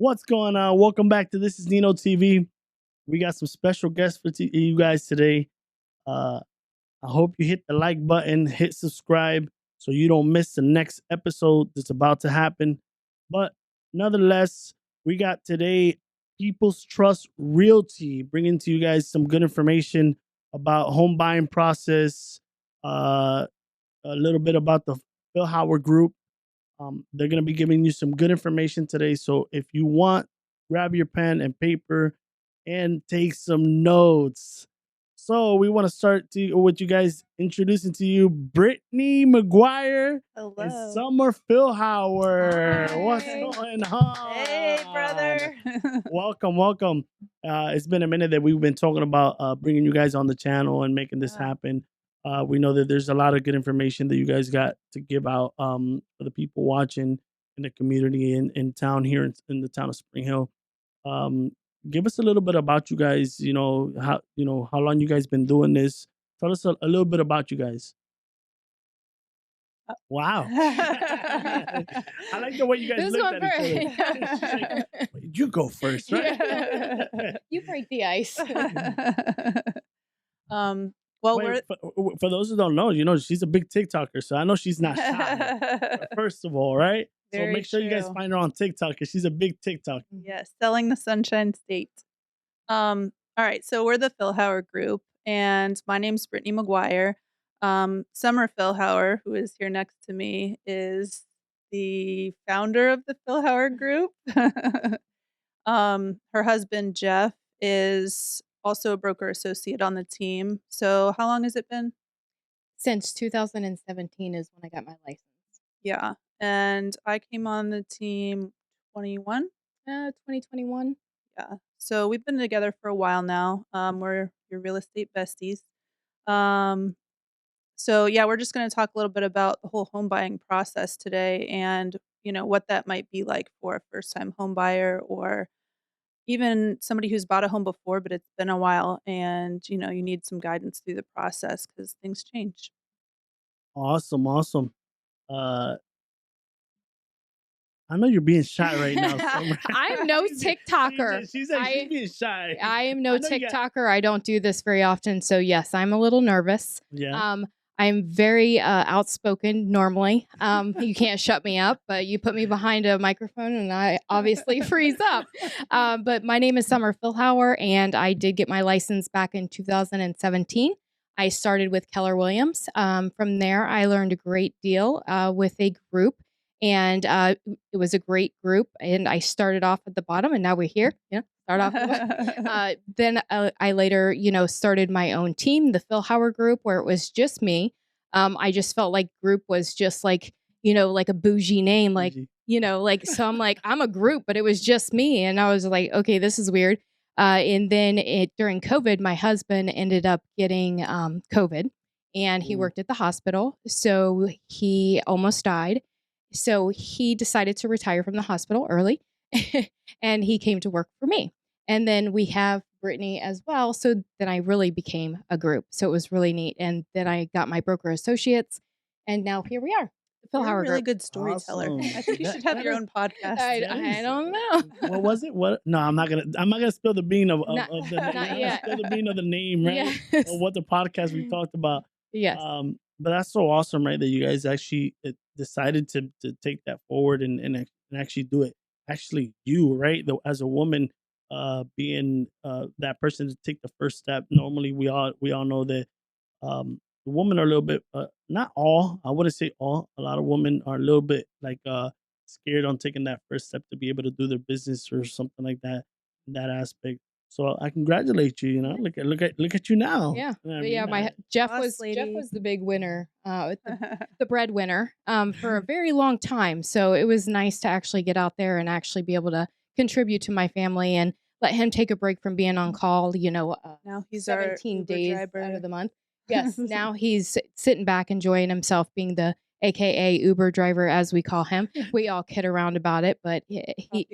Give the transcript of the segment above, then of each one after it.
What's going on? Welcome back to This Is Nino TV. We got some special guests for you guys today. Uh, I hope you hit the like button, hit subscribe so you don't miss the next episode that's about to happen. But nonetheless, we got today People's Trust Realty bringing to you guys some good information about home buying process, a little bit about the Philhower Group. They're going to be giving you some good information today. So if you want, grab your pen and paper and take some notes. So we want to start with you guys introducing to you Brittany McGuire and Hello. Summer Philhower. Hi. What's going on? Hey, brother. Welcome. It's been a minute that we've been talking about bringing you guys on the channel and making this Yeah. happen. We know that there's a lot of good information that you guys got to give out for the people watching in the community in town here in the town of Spring Hill. Um, Give us a little bit about you guys. How long you guys been doing this. Tell us a little bit about you guys. Wow. I like the way you guys Who's looked going at each other. She's like, you go first, right? Yeah. You break the ice. Well, Wait, for those who don't know, she's a big TikToker, so I know she's not shy. First of all, right? So Very make sure you guys true. find her on TikTok because she's a big TikToker. Yes, selling the Sunshine State. All right, so we're the Philhower Group, and my name's Brittany McGuire. Summer Philhower, who is here next to me, is the founder of the Philhower Group. Her husband, Jeff, is also a broker associate on the team. So how long has it been? Since 2017 is when I got my license. Yeah. And I came on the team 2021. Yeah. So we've been together for a while now. We're your real estate besties. So yeah, we're just going to talk a little bit about the whole home buying process today and, what that might be like for a first-time home buyer or even somebody who's bought a home before, but it's been a while and, you need some guidance through the process because things change. Awesome. I know you're being shy right now, Summer. I'm no TikToker. She's being shy. I am no TikToker. I don't do this very often. So yes, I'm a little nervous. Yeah. I'm very outspoken normally. You can't shut me up, but you put me behind a microphone and I obviously freeze up. But my name is Summer Philhower and I did get my license back in 2017. I started with Keller Williams. From there, I learned a great deal with a group. And it was a great group. And I started off at the bottom and now we're here. Yeah, start off. Then I later, started my own team, the Philhower Group, where it was just me. I just felt like group was just like, like a bougie name, like, so I'm like, I'm a group, but it was just me. And I was like, okay, this is weird. And then during COVID, my husband ended up getting COVID and he worked at the hospital. So he almost died. So he decided to retire from the hospital early and he came to work for me. And then we have Brittany as well. So then I really became a group. So it was really neat. And then I got my broker associates and now here we are. The You're Philhower a really Group. good storyteller. Awesome. I think you should have your own podcast. I don't know. What was it? What? No, I'm not gonna spill the bean of Not the name. yet. Spill the bean of the name, right? Yes. Or what the podcast we talked about. Yes. But that's so awesome, right? That you guys actually decided to take that forward and actually do it. Actually, you, right? As a woman, being that person to take the first step. Normally, we all know that the women are a little bit, not all. I wouldn't say all. A lot of women are a little bit like scared on taking that first step to be able to do their business or something like that. In that aspect. So I congratulate you. Look at you now. Yeah, You know what I mean? Jeff Boss was lady. the big winner, the breadwinner for a very long time. So it was nice to actually get out there and actually be able to contribute to my family and let him take a break from being on call. Now he's 17 our days driver. out of the month. Yes, now he's sitting back enjoying himself, being the AKA Uber driver, as we call him. We all kid around about it, but he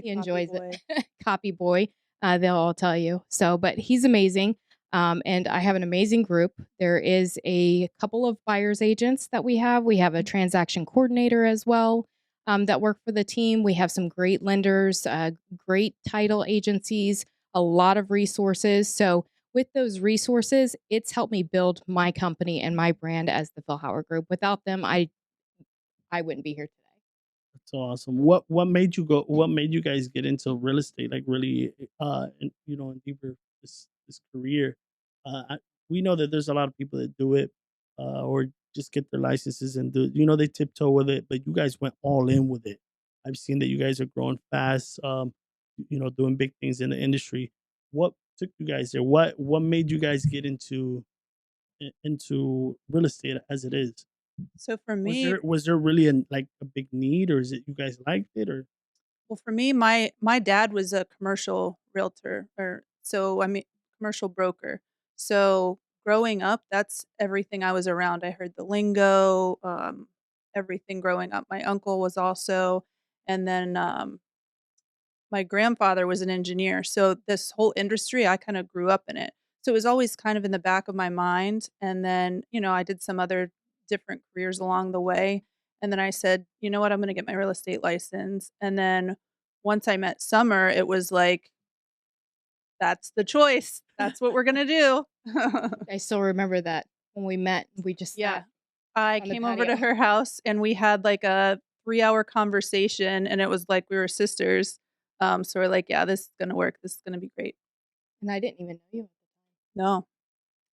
enjoys it. Copy boy. They'll all tell you. So, but he's amazing. And I have an amazing group. There is a couple of buyer's agents that we have. We have a transaction coordinator as well. that work for the team. We have some great lenders, great title agencies, a lot of resources. So with those resources, it's helped me build my company and my brand as the Philhower Group. Without them, I wouldn't be here today. That's awesome. What made you go? What made you guys get into real estate? Like really, in deeper this career. We know that there's a lot of people that do it, or just get their licenses and do. They tiptoe with it, but you guys went all in with it. I've seen that you guys are growing fast. Doing big things in the industry. What took you guys there? What made you guys get into real estate as it is? So for Was me, there really a big need, or is it you guys liked it, or well, for me, my dad was a commercial realtor, or so I mean, commercial broker. So growing up, that's everything I was around. I heard the lingo, everything growing up. My uncle was also, and then my grandfather was an engineer. So this whole industry, I kind of grew up in it. So it was always kind of in the back of my mind. And then, I did some other different careers along the way. And then I said, you know what, I'm going to get my real estate license. And then once I met Summer, it was like, that's the choice. That's what we're going to do. I still remember that when we met, we just Yeah. sat I on the came over to patio. her house and we had like a 3-hour conversation and it was like we were sisters. So we're like, yeah, this is going to work. This is going to be great. And I didn't even know you. No.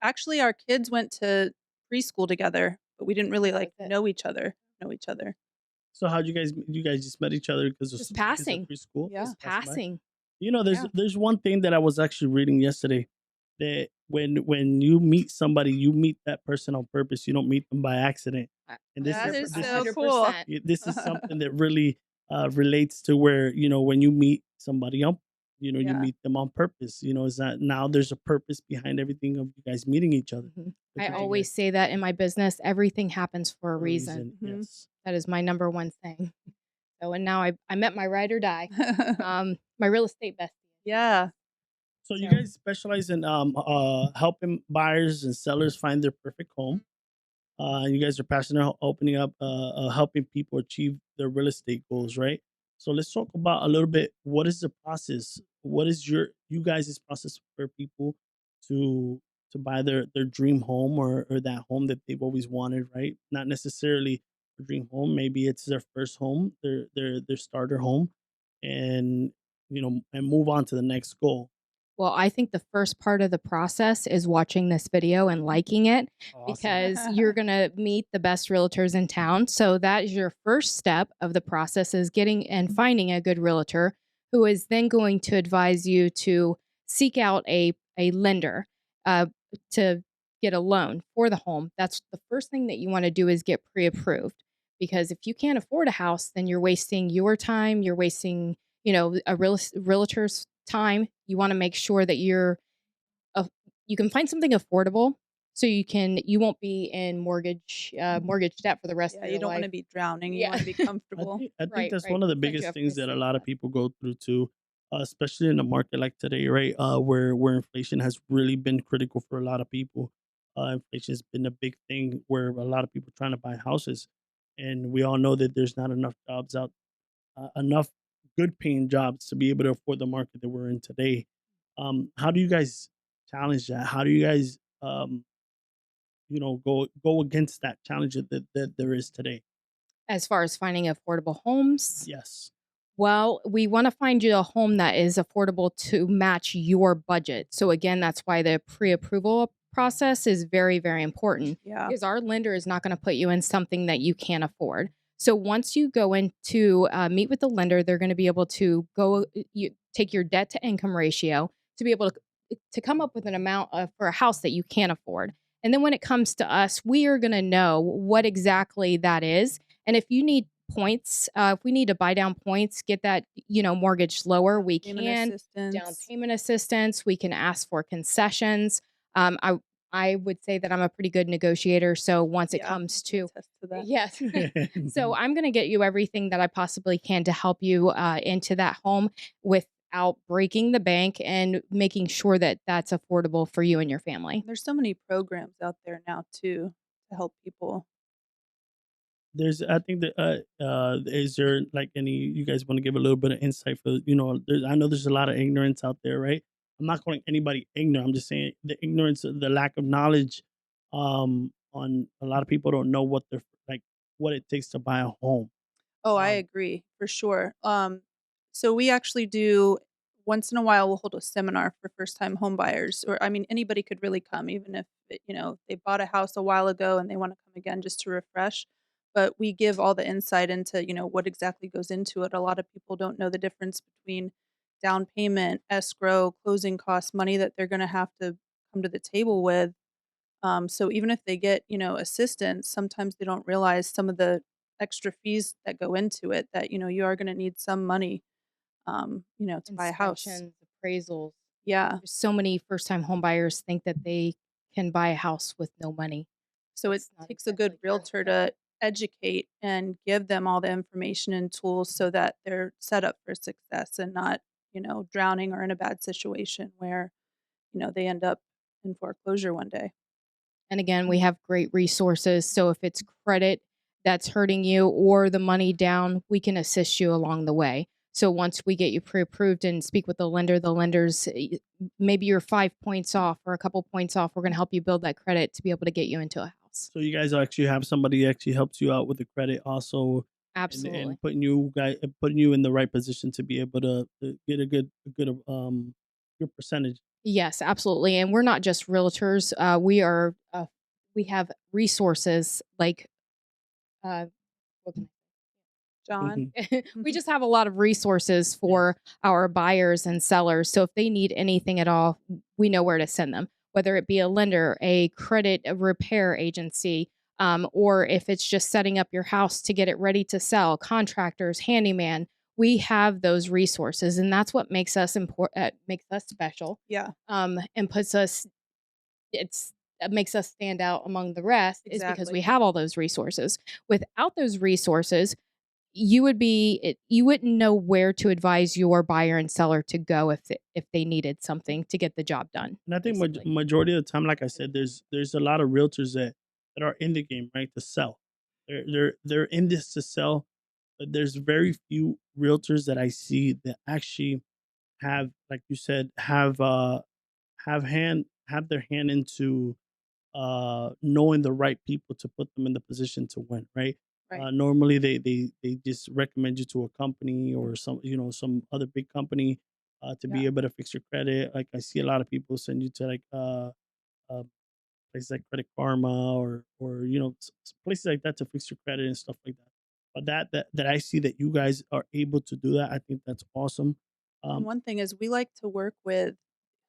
Actually, our kids went to preschool together, but we didn't really That like was it. know each other. so? How'd you guys just met each other because of Just kids at passing. preschool? Yeah. Just Just passing by. passing. There's Yeah. there's one thing that I was actually reading yesterday, that when you meet somebody, you meet that person on purpose. You don't meet them by accident. And this That is is A this so is 100%. this is something that really relates to where when you meet somebody up, you Yeah. meet them on purpose. Is that now there's a purpose behind everything of you guys meeting each other. Mhm. Good I to hear. always say that in my business, everything happens for a For a reason. reason. Mhm. Yes. That is my number one thing. So, and now I met my ride or die, my real estate bestie. Yeah. So you So guys specialize in helping buyers and sellers find their perfect home. And you guys are passionate about opening up, helping people achieve their real estate goals, right? So let's talk about a little bit. What is the process? What is you guys' process for people to buy their dream home, or that home that they've always wanted, right? Not necessarily a dream home. Maybe it's their first home, their starter home, and and move on to the next goal. well, I think the first part of the process is watching this video and liking it Awesome. because you're going to meet the best realtors in town. So that is your first step of the process, is getting and finding a good realtor who is then going to advise you to seek out a lender uh, to get a loan for the home. That's the first thing that you want to do, is get pre-approved, because if you can't afford a house, then you're wasting your time, you're wasting a realtor's time. You want to make sure that uh, you can find something affordable, so you won't be in mortgage debt for the rest Yeah, of you your don't want life. to be drowning. You Yeah. want to be I comfortable. think I think Right, that's right. one of the Set you biggest up for things that a lot of success. people go through too, especially in a market like today, right? Where inflation has really been critical for a lot of people. Inflation has been a big thing where a lot of people trying to buy houses, and we all know that there's not enough jobs out, enough good paying jobs to be able to afford the market that we're in today. How do you guys challenge that? How do you guys go against that challenge that there is today? As far as finding affordable homes, Yes. well, we want to find you a home that is affordable to match your budget. So again, that's why the pre-approval process is very, very important, Yeah. because our lender is not going to put you in something that you can't afford. So once you go in to meet with the lender, they're going to be able to take your debt to income ratio to be able to come up with an amount for a house that you can't afford. And then when it comes to us, we are going to know what exactly that is. And if you need points, if we need to buy down points, get that mortgage lower, we Payment can. Down assistance. payment assistance, we can ask for concessions. I would say that I'm a pretty good negotiator. So once it Yeah, comes I can to attest to that. yes, so I'm going to get you everything that I possibly can to help you into that home without breaking the bank, and making sure that that's affordable for you and your family. There's so many programs out there now too to help people. there's I think that is there like any you guys want to give a little bit of insight for I know there's a lot of ignorance out there, right? I'm not calling anybody ignorant. I'm just saying the ignorance, the lack of knowledge, on a lot of people don't know what they're like what it takes to buy a home. Oh, I Um, agree for sure. So we actually do once in a while we'll hold a seminar for first time home buyers, or I mean anybody could really come, even if they bought a house a while ago and they want to come again just to refresh. But we give all the insight into what exactly goes into it. A lot of people don't know the difference between down payment, escrow, closing costs, money that they're going to have to come to the table with. So even if they get, assistance, sometimes they don't realize some of the extra fees that go into it that, you are gonna need some money, to buy a house. Inspections, appraisals. Yeah. There's so many first-time home buyers think that they can buy a house with no money. So it That's not takes a good exactly true. realtor to educate and give them all the information and tools so that they're set up for success and not, drowning or in a bad situation where, they end up in foreclosure one day. And again, we have great resources. So if it's credit that's hurting you or the money down, we can assist you along the way. So once we get you pre-approved and speak with the lender, the lenders, maybe you're 5 points off or a couple points off. We're going to help you build that credit to be able to get you into a house. so you guys actually have somebody actually helps you out with the credit also, Absolutely. and putting you in the right position to be able to get a good percentage. Yes, absolutely. And we're not just realtors. We have resources like, what can John? Mhm. we just have a lot of resources for our buyers and sellers. So if they need anything at all, we know where to send them, whether it be a lender, a credit a repair agency, or if it's just setting up your house to get it ready to sell, contractors, handyman. We have those resources, and that's what makes us makes us special, Yeah, and puts us it's that makes us stand out among the rest is because we exactly. have all those resources. Without those resources, you wouldn't know where to advise your buyer and seller to go if they needed something to get the job done, And I think basically. majority of the time, like I said, there's a lot of realtors that are in the game, right, to sell. They're in this to sell, but there's very few realtors that I see that actually have, like you said, have their hand into knowing the right people to put them in the position to win, right? Right. Normally they just recommend you to a company or some other big company to be Yeah. able to fix your credit. Like I see a lot of people send you to like uh places like Credit Karma or places like that to fix your credit and stuff like that. But that I see that you guys are able to do that, I think that's awesome. And Um, one thing is we like to work with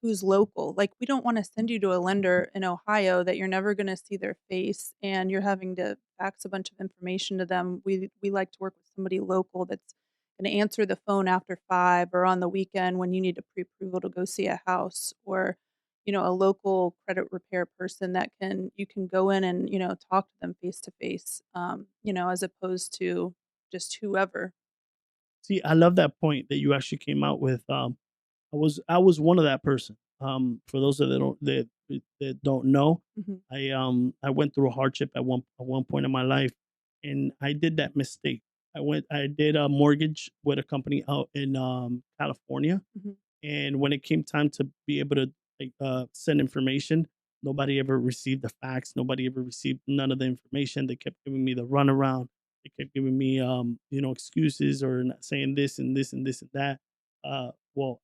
who's local. Like, we don't wanna send you to a lender in Ohio that you're never gonna see their face and you're having to fax a bunch of information to them. We like to work with somebody local that's gonna answer the phone after 5 or on the weekend when you need a pre-approval to go see a house, or, a local credit repair person that you can go in and, talk to them face to face, as opposed to just whoever. See, I love that point that you actually came out with. I was one of that person. For those that don't know, Mhm. I went through a hardship at one point in my life, and I did that mistake. I did a mortgage with a company out in California, Mhm. and when it came time to be able to like, send information, nobody ever received the fax. Nobody ever received none of the information. They kept giving me the runaround. They kept giving me, excuses or not saying this and this and this and that. Well,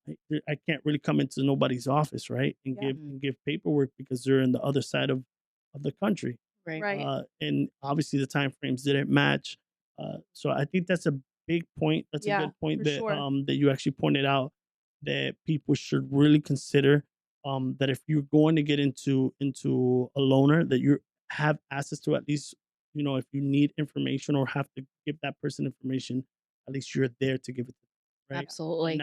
I can't really come into nobody's office, right, and Yeah. give paperwork because they're in the other side of the country, Right. Right. and obviously the time frames didn't match. So I think that's a big point. That's a Yeah, good point for sure. that you actually pointed out that people should really consider, that if you're going to get into a loaner, that you have access to at least, if you need information or have to give that person information, at least you're there to give it to them, right? And Absolutely.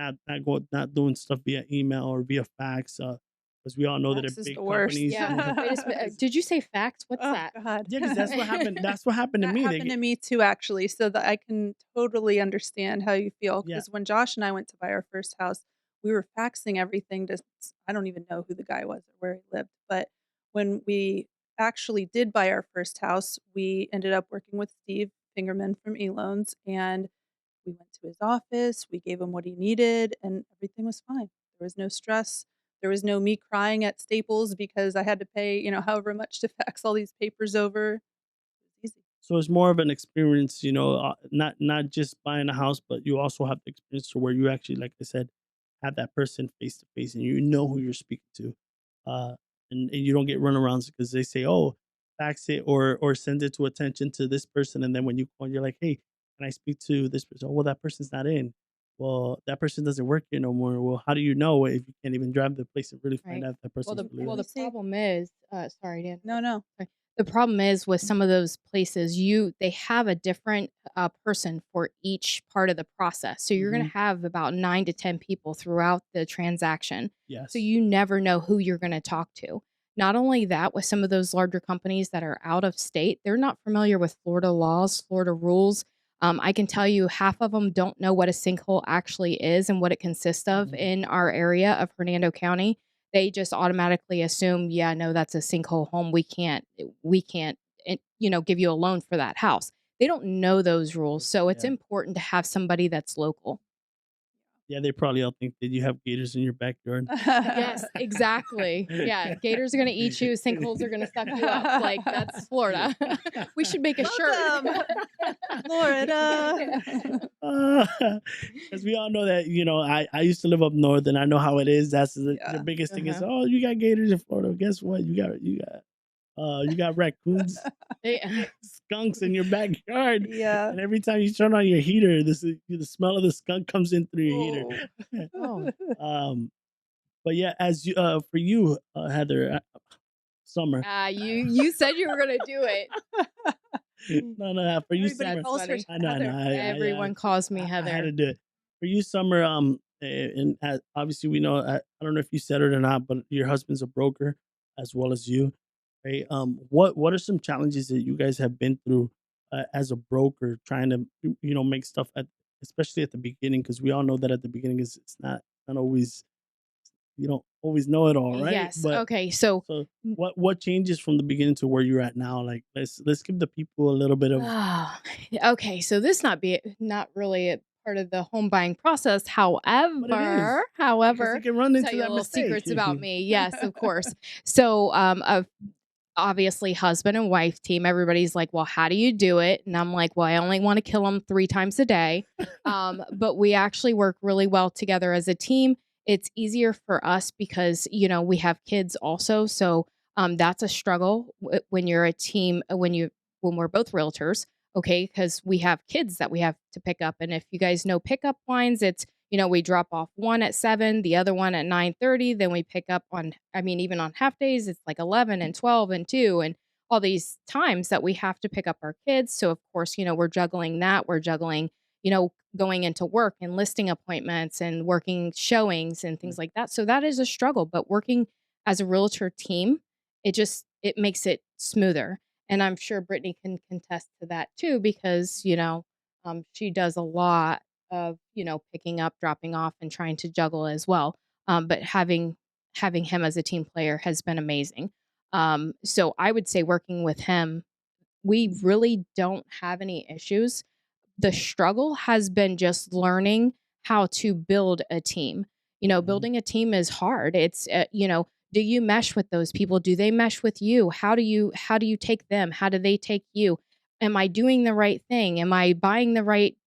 not doing stuff via email or via fax, because we all know that Fax at is big the worst. companies, Yeah. Wait a minute. 'cause- Did you say fax? What's Oh that? god. yeah, because that's what happened. That's what happened to That me. happened to me too, actually, so that I can totally understand how you feel. Yeah, Because when Josh and I went to buy our first house, we were faxing everything to I don't even know who the guy was or where he lived, but when we actually did buy our first house, we ended up working with Steve Fingerman from eLoans, and we went to his office, we gave him what he needed, and everything was fine. There was no stress. There was no me crying at Staples because I had to pay, however much to fax all these papers over. It was easy. So it's more of an experience, not just buying a house, but you also have the experience to where you actually, like I said, have that person face to face, and you know who you're speaking to, uh, and you don't get runarounds because they say, "Oh, fax it or send it to attention to this person," and then when you call, you're like, "Hey, can I speak to this person?" "Oh, well, that person's not in." "Well, that person doesn't work here no more." "Well, how do you know if you can't even drive to the place and really find Right. out if that Well, person's the really well in?" the problem is, sorry, Dan. No, no. Sorry. The problem is with some of those places, they have a different person for each part of the process. So you're going Mhm. to have about 9 to 10 people throughout the transaction. So Yes. you never know who you're going to talk to. Not only that, with some of those larger companies that are out of state, they're not familiar with Florida laws, Florida rules. I can tell you half of them don't know what a sinkhole actually is and what it consists of Mhm. in our area of Hernando County. They just automatically assume, yeah, no, that's a sinkhole home. We can't, give you a loan for that house. They don't know those rules. So it's Yeah. important to have somebody that's local. Yeah, they probably all think that you have gators in your backyard. Yes, exactly. Yeah, gators are going to eat you. Sinkholes are going to suck you up. Like, that's Florida. We should make a shirt. Welcome, Florida. Because we all know that, I used to live up north and I know how it is. That's the Yeah. biggest thing is, Uh-huh. oh, you got gators in Florida. Guess what? You got raccoons, They- skunks in your backyard. Yeah. And every time you turn on your heater, the smell of the skunk comes in through your heater. oh, um, but yeah, as you for you, Heather, Summer. you said you were going to do it. No, for you, Everybody Summer. That's calls her funny. I know, I know. Heather. Everyone calls me I had Heather. to do it. For you, Summer, and obviously we know, I don't know if you said it or not, but your husband's a broker as well as you, right? What are some challenges that you guys have been through as a broker trying to, make stuff especially at the beginning? Because we all know that at the beginning it's not always, you don't always know it all, right? Yes. But Okay. So, so what changes from the beginning to where you're at now? Like let's give the people a little bit of okay. So this not really a part of the home buying process. what it is. However, Because you can run tell into you that little mistake. secrets about me. Yes, of course. So, obviously, husband and wife team. Everybody's like, "Well, how do you do it?" And I'm like, "Well, I only want to kill them 3 times a day." But we actually work really well together as a team. It's easier for us because we have kids also, so that's a struggle when you're a team when we're both realtors. Okay, because we have kids that we have to pick up, and if you guys know pickup lines, it's we drop off one at 7, the other one at 9:30. Then we pick up on, I mean, even on half days, it's like 11 and 12 and 2, and all these times that we have to pick up our kids. So, of course, we're juggling that. We're juggling, going into work and listing appointments and working showings and things like that. So, that is a struggle. But working as a realtor team, it makes it smoother. And I'm sure Brittany can contest to that too, because, she does a lot of picking up, dropping off, and trying to juggle as well. But having him as a team player has been amazing. So I would say working with him, we really don't have any issues. The struggle has been just learning how to build a team. Mhm. Building a team is hard. It's do you mesh with those people? Do they mesh with you? How do you take them? How do they take you? Am I doing the right thing? Am I buying the right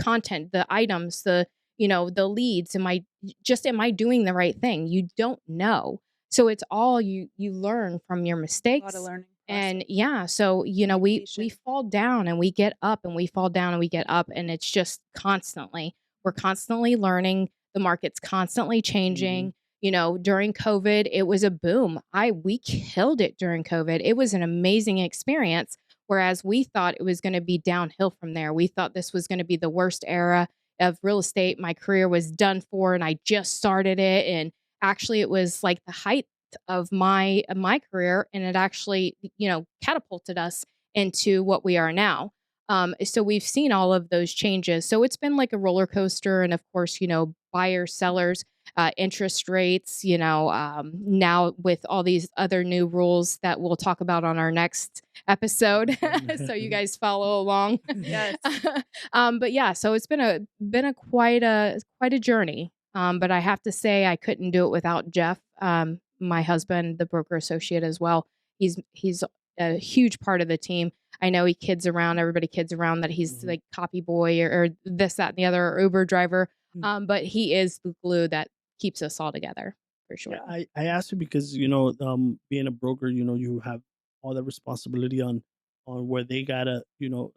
content, the items, the leads? Am I doing the right thing? You don't know. So it's all you learn from your A lot of mistakes. learning And process. yeah, so we Communication. fall down and we get up and we fall down and we get up, and it's just we're constantly learning. The market's constantly Mhm. changing. During COVID, it was a boom. We killed it during COVID. It was an amazing experience. Whereas we thought it was going to be downhill from there. We thought this was going to be the worst era of real estate. My career was done for, and I just started it. And actually, it was like the height of my career, and it actually catapulted us into what we are now. So we've seen all of those changes. So it's been like a roller coaster, and of course, buyers, sellers, interest rates, now with all these other new rules that we'll talk about on our next episode. So you guys follow along. Yes. But yeah, so it's been a quite a journey. But I have to say I couldn't do it without Jeff, my husband, the broker associate as well. He's a huge part of the team. I know everybody kids around that he's like copy boy or this, that, and the other, or Uber driver. But he is the glue that keeps us all together for sure. Yeah, I asked you because being a broker, you have all the responsibility on where they gotta, your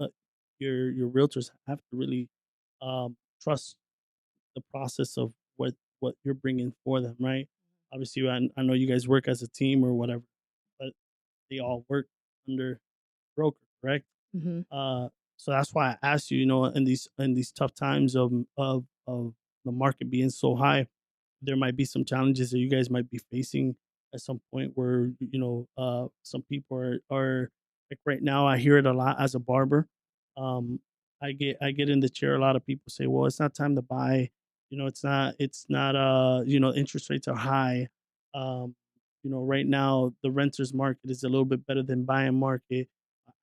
realtors have to really trust the process of what you're bringing for them, right? Obviously, I know you guys work as a team or whatever, but they all work under broker, correct? Mhm. So that's why I asked you, in these tough times of the market being so high, there might be some challenges that you guys might be facing at some point where some people are like right now. I hear it a lot as a barber. Um, I get in the chair. A lot of people say, "Well, it's not time to buy." It's not. Interest rates are high. Um, right now the renters market is a little bit better than buying market.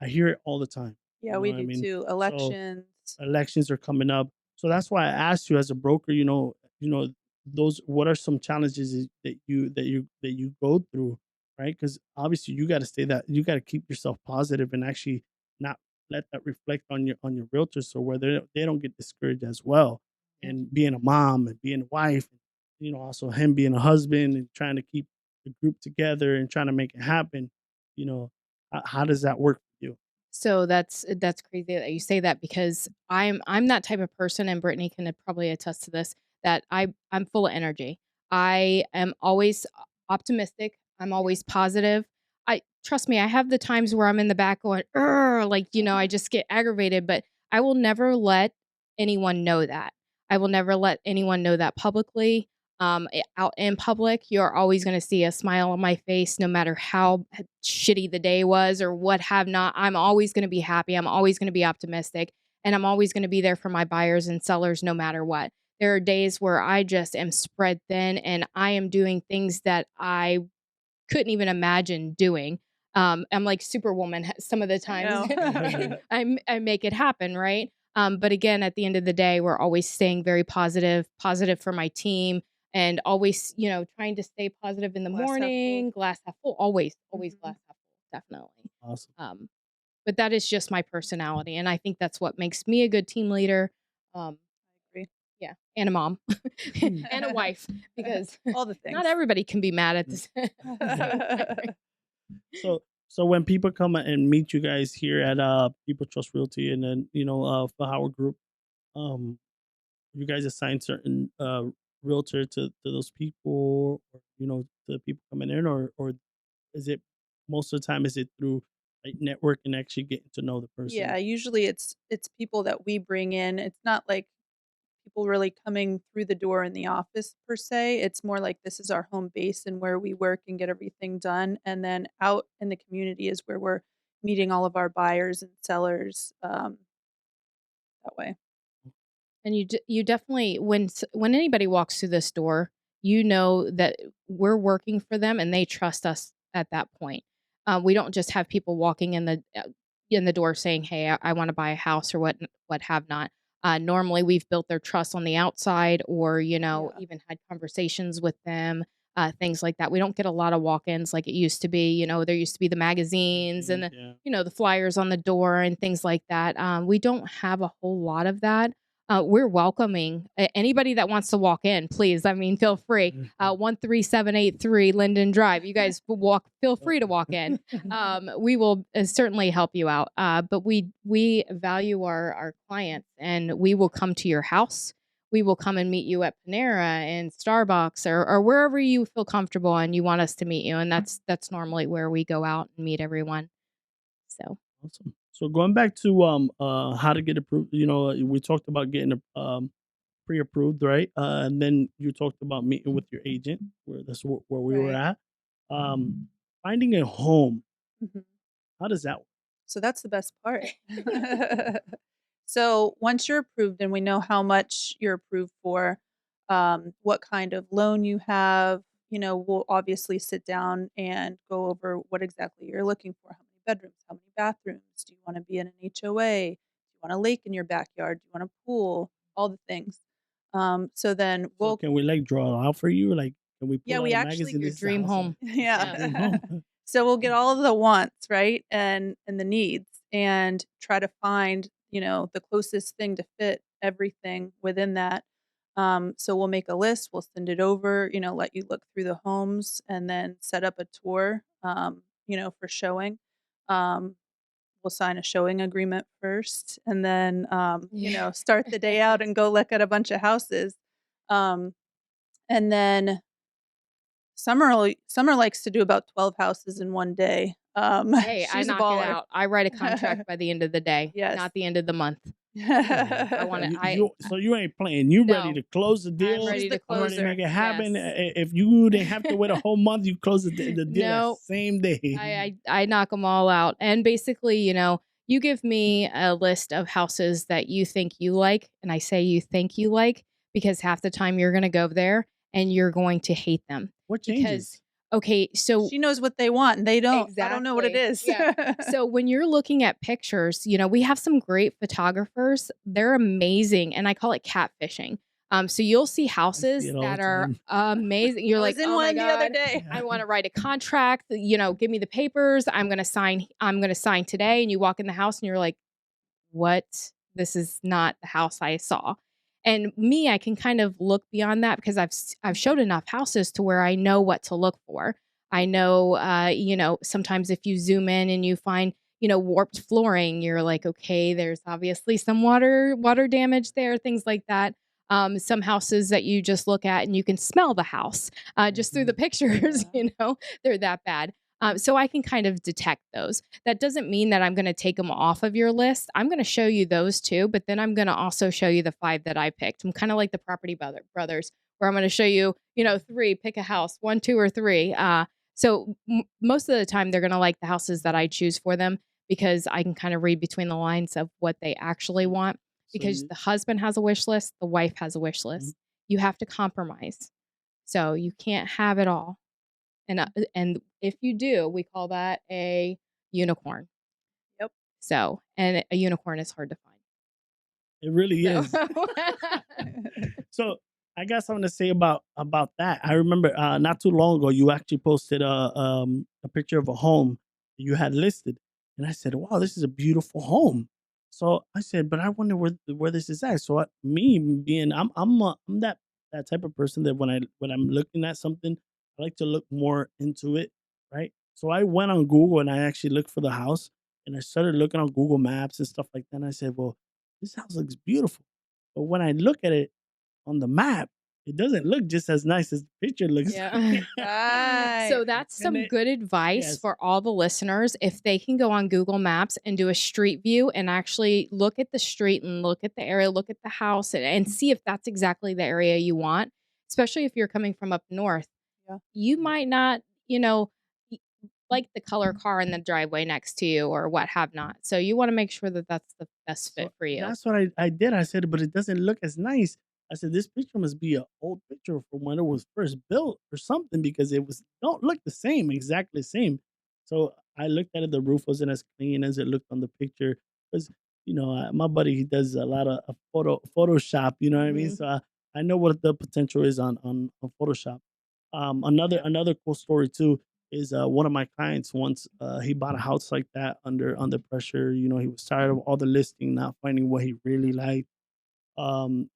I hear it all the time. Yeah, You know we what I do mean? too. So Elections. elections are coming up. So that's why I asked you as a broker, those what are some challenges that you go through, right? Because obviously you got to keep yourself positive and actually not let that reflect on your realtors, so where they don't get discouraged as well. And being a mom and being a wife, also him being a husband and trying to keep the group together and trying to make it happen, how does that work for you? So that's crazy that you say that because I'm that type of person, and Brittany can probably attest to this, that I'm full of energy. I am always optimistic. I'm always positive. I trust me, I have the times where I'm in the back going, "Urgh," like, I just get aggravated, but I will never let anyone know that. I will never let anyone know that publicly. Out in public, you're always going to see a smile on my face, no matter how shitty the day was or what have not. I'm always going to be happy. I'm always going to be optimistic, and I'm always going to be there for my buyers and sellers, no matter what. There are days where I just am spread thin, and I am doing things that I couldn't even imagine doing. I'm like Superwoman some of the I times. know. I make it happen, right? But again, at the end of the day, we're always staying very positive for my team, and always, trying to stay positive in the Glass half full. morning, glass half full, always Mhm. glass half full, definitely. Awesome. Um, but that is just my personality, and I think that's what makes me a good team leader. Um, I agree. yeah, and a mom and a wife, because All the not things. everybody can be mad at this. So when people come and meet you guys here at People Trust Realty, and then Philhower Group, um, you guys assign certain realtor to those people, or to the people coming in, or is it most of the time is it through like network and actually getting to know the Yeah, person? usually it's people that we bring in. It's not like people really coming through the door in the office per se. It's more like this is our home base and where we work and get everything done. And then out in the community is where we're meeting all of our buyers and sellers that way. And you definitely, when anybody walks through this door, you know that we're working for them and they trust us at that point. We don't just have people walking in the door saying, "Hey, I want to buy a house," or what have not. Normally, we've built their trust on the outside, or Yeah. even had conversations with them, things like that. We don't get a lot of walk-ins like it used to be. There used to be the magazines and Yeah. the flyers on the door and things like that. We don't have a whole lot of that. We're welcoming anybody that wants to walk in. Please, I mean, feel free. 13783 Linden Drive. You guys feel free to walk in. We will certainly help you out. But we value our clients, and we will come to your house. We will come and meet you at Panera and Starbucks, or wherever you feel comfortable and you want us to meet you. And that's normally where we go out and meet everyone. So. Awesome. So going back to how to get approved, we talked about getting pre-approved, right? And then you talked about meeting with your agent, where where we were Right. at. Finding a home, Mhm. how does that work? So that's the best part. So once you're approved and we know how much you're approved for, what kind of loan you have. We'll obviously sit down and go over what exactly you're looking for. How many bedrooms? How many bathrooms? Do you want to be in an HOA? Do you want a lake in your backyard? Do you want a pool? All the things. So then So we'll can we like draw it out for you? Like, can we yeah, pull out we a actually magazine? Your This is the dream house. home. This is the Yes. dream yeah. home. So we'll get all of the wants, right? And the needs and try to find, the closest thing to fit everything within that. So we'll make a list, we'll send it over, let you look through the homes and then set up a tour, for showing. Um, we'll sign a showing agreement first and then, Yeah. start the day out and go look at a bunch of houses. Um, and then Summer likes to do about 12 houses in one day. Hey, I She's a knock it baller. out. I write a contract by the end of the day, Yes. not the end of the month. Really? I So want to. you ain't playing. You ready No, to close the I'm deal? ready She's the to I'm close. ready to closer. make it happen. Yes. If you didn't have to wait a whole month, you close the deal that No, same day. I knock them all out. And basically, you give me a list of houses that you think you like, and I say you think you like because half the time you're going to go there and you're going to hate them. What Because changes? okay, so She knows what they want and they don't. I don't know what it exactly. is. Yeah. So when you're looking at pictures, we have some great photographers. They're amazing, and I call it catfishing. So you'll see I see houses it all that the are time. amazing. You're I like, was in "Oh my one the other god, day. I want to write a contract, give me the papers. I'm going to sign today." And you walk in the house and you're like, "What? This is not the house I saw." And me, I can kind of look beyond that because I've showed enough houses to where I know what to look for. I know, sometimes if you zoom in and you find, warped flooring, you're like, okay, there's obviously some water damage there, things like that. Some houses that you just look at and you can smell the house just through the Mhm. pictures, Yeah. they're that bad. So I can kind of detect those. That doesn't mean that I'm going to take them off of your list. I'm going to show you those too, but then I'm going to also show you the 5 that I picked. I'm kind of like the brothers, where I'm going to show you, 3, pick a house, 1, 2, or 3. So most of the time, they're going to like the houses that I choose for them because I can kind of read between the lines of what they actually want. So Because you, the husband has a wish list, the wife has a wish mhm. list. You have to compromise. So you can't have it all. And if you do, we call that a unicorn. Yep. So, and a unicorn is hard to find. It really So, is. So I got something to say about that. I remember not too long ago you actually posted a picture of a home you had listed, and I said, "Wow, this is a beautiful home." So I said, "But I wonder where this is at." So me being I'm that type of person that when I'm looking at something, I like to look more into it, right? So I went on Google and I actually looked for the house, and I started looking on Google Maps and stuff like that. And I said, "Well, this house looks beautiful." But when I look at it on the map, it doesn't look just as nice as the picture looks. yeah. Right. So that's And some good advice yes. for all the listeners. If they can go on Google Maps and do a street view and actually look at the street and look at the area, look at the house and see if that's exactly the area you want, especially if you're coming from up north, Yeah. you might not, y- like the color car in the driveway next to you or what have not. So you want to make sure that that's the best fit So for you. that's what I did. I said, but it doesn't look as nice. I said, this picture must be an old picture from when it was first built or something because it was don't look the same, exactly the same. So I looked at it. The roof wasn't as clean as it looked on the picture because my buddy he does a lot of Photoshop. You know what I mean? Mhm. So I know what the potential is on Photoshop. Another cool story too is one of my clients once he bought a house like that under pressure. He was tired of all the listing, not finding what he really liked.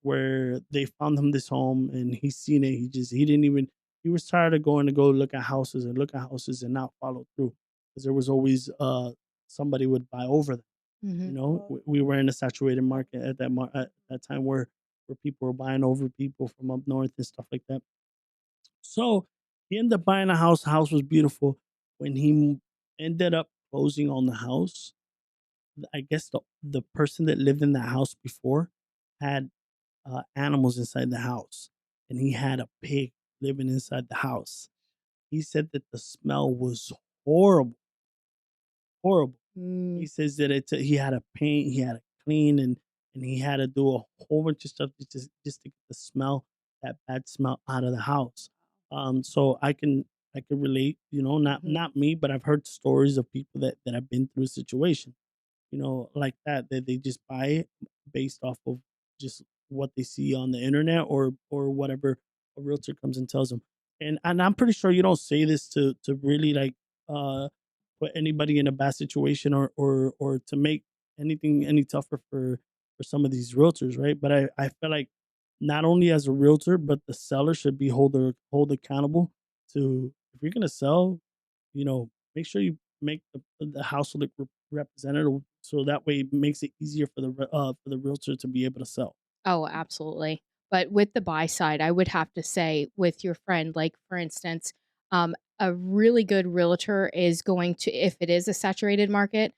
Where they found him this home and he's seen it. He didn't even he was tired of going to go look at houses and not follow through because there was always somebody would buy over them. Hmm. Oh, We were in a saturated market at at that time where people were buying over people from up north and stuff like that. So he ended up buying a house. The house was beautiful. When ended up closing on the house, I guess the person that lived in the house before had animals inside the house, and he had a pig living inside the house. He said that the smell was horrible, horrible. He Mm. says that he had to paint, he had to clean, and he had to do a whole bunch of stuff just to get the smell. that bad smell out of the house. So I can relate, Mhm. not me, but I've heard stories of people that have been through a situation, like that they just buy it based off of just what they see on the internet or whatever a realtor comes and tells them. And I'm pretty sure you don't say this to really like uh put anybody in a bad situation or to make anything any tougher for some of these realtors, right? But I feel like not only as a realtor, but the seller should be hold accountable to, if you're gonna sell, make sure you make the household representative, so that way it makes it easier for the realtor to be able to sell. Oh, absolutely. But with the buy side, I would have to say with your friend, like for instance, a really good realtor is going to, if it is a saturated market,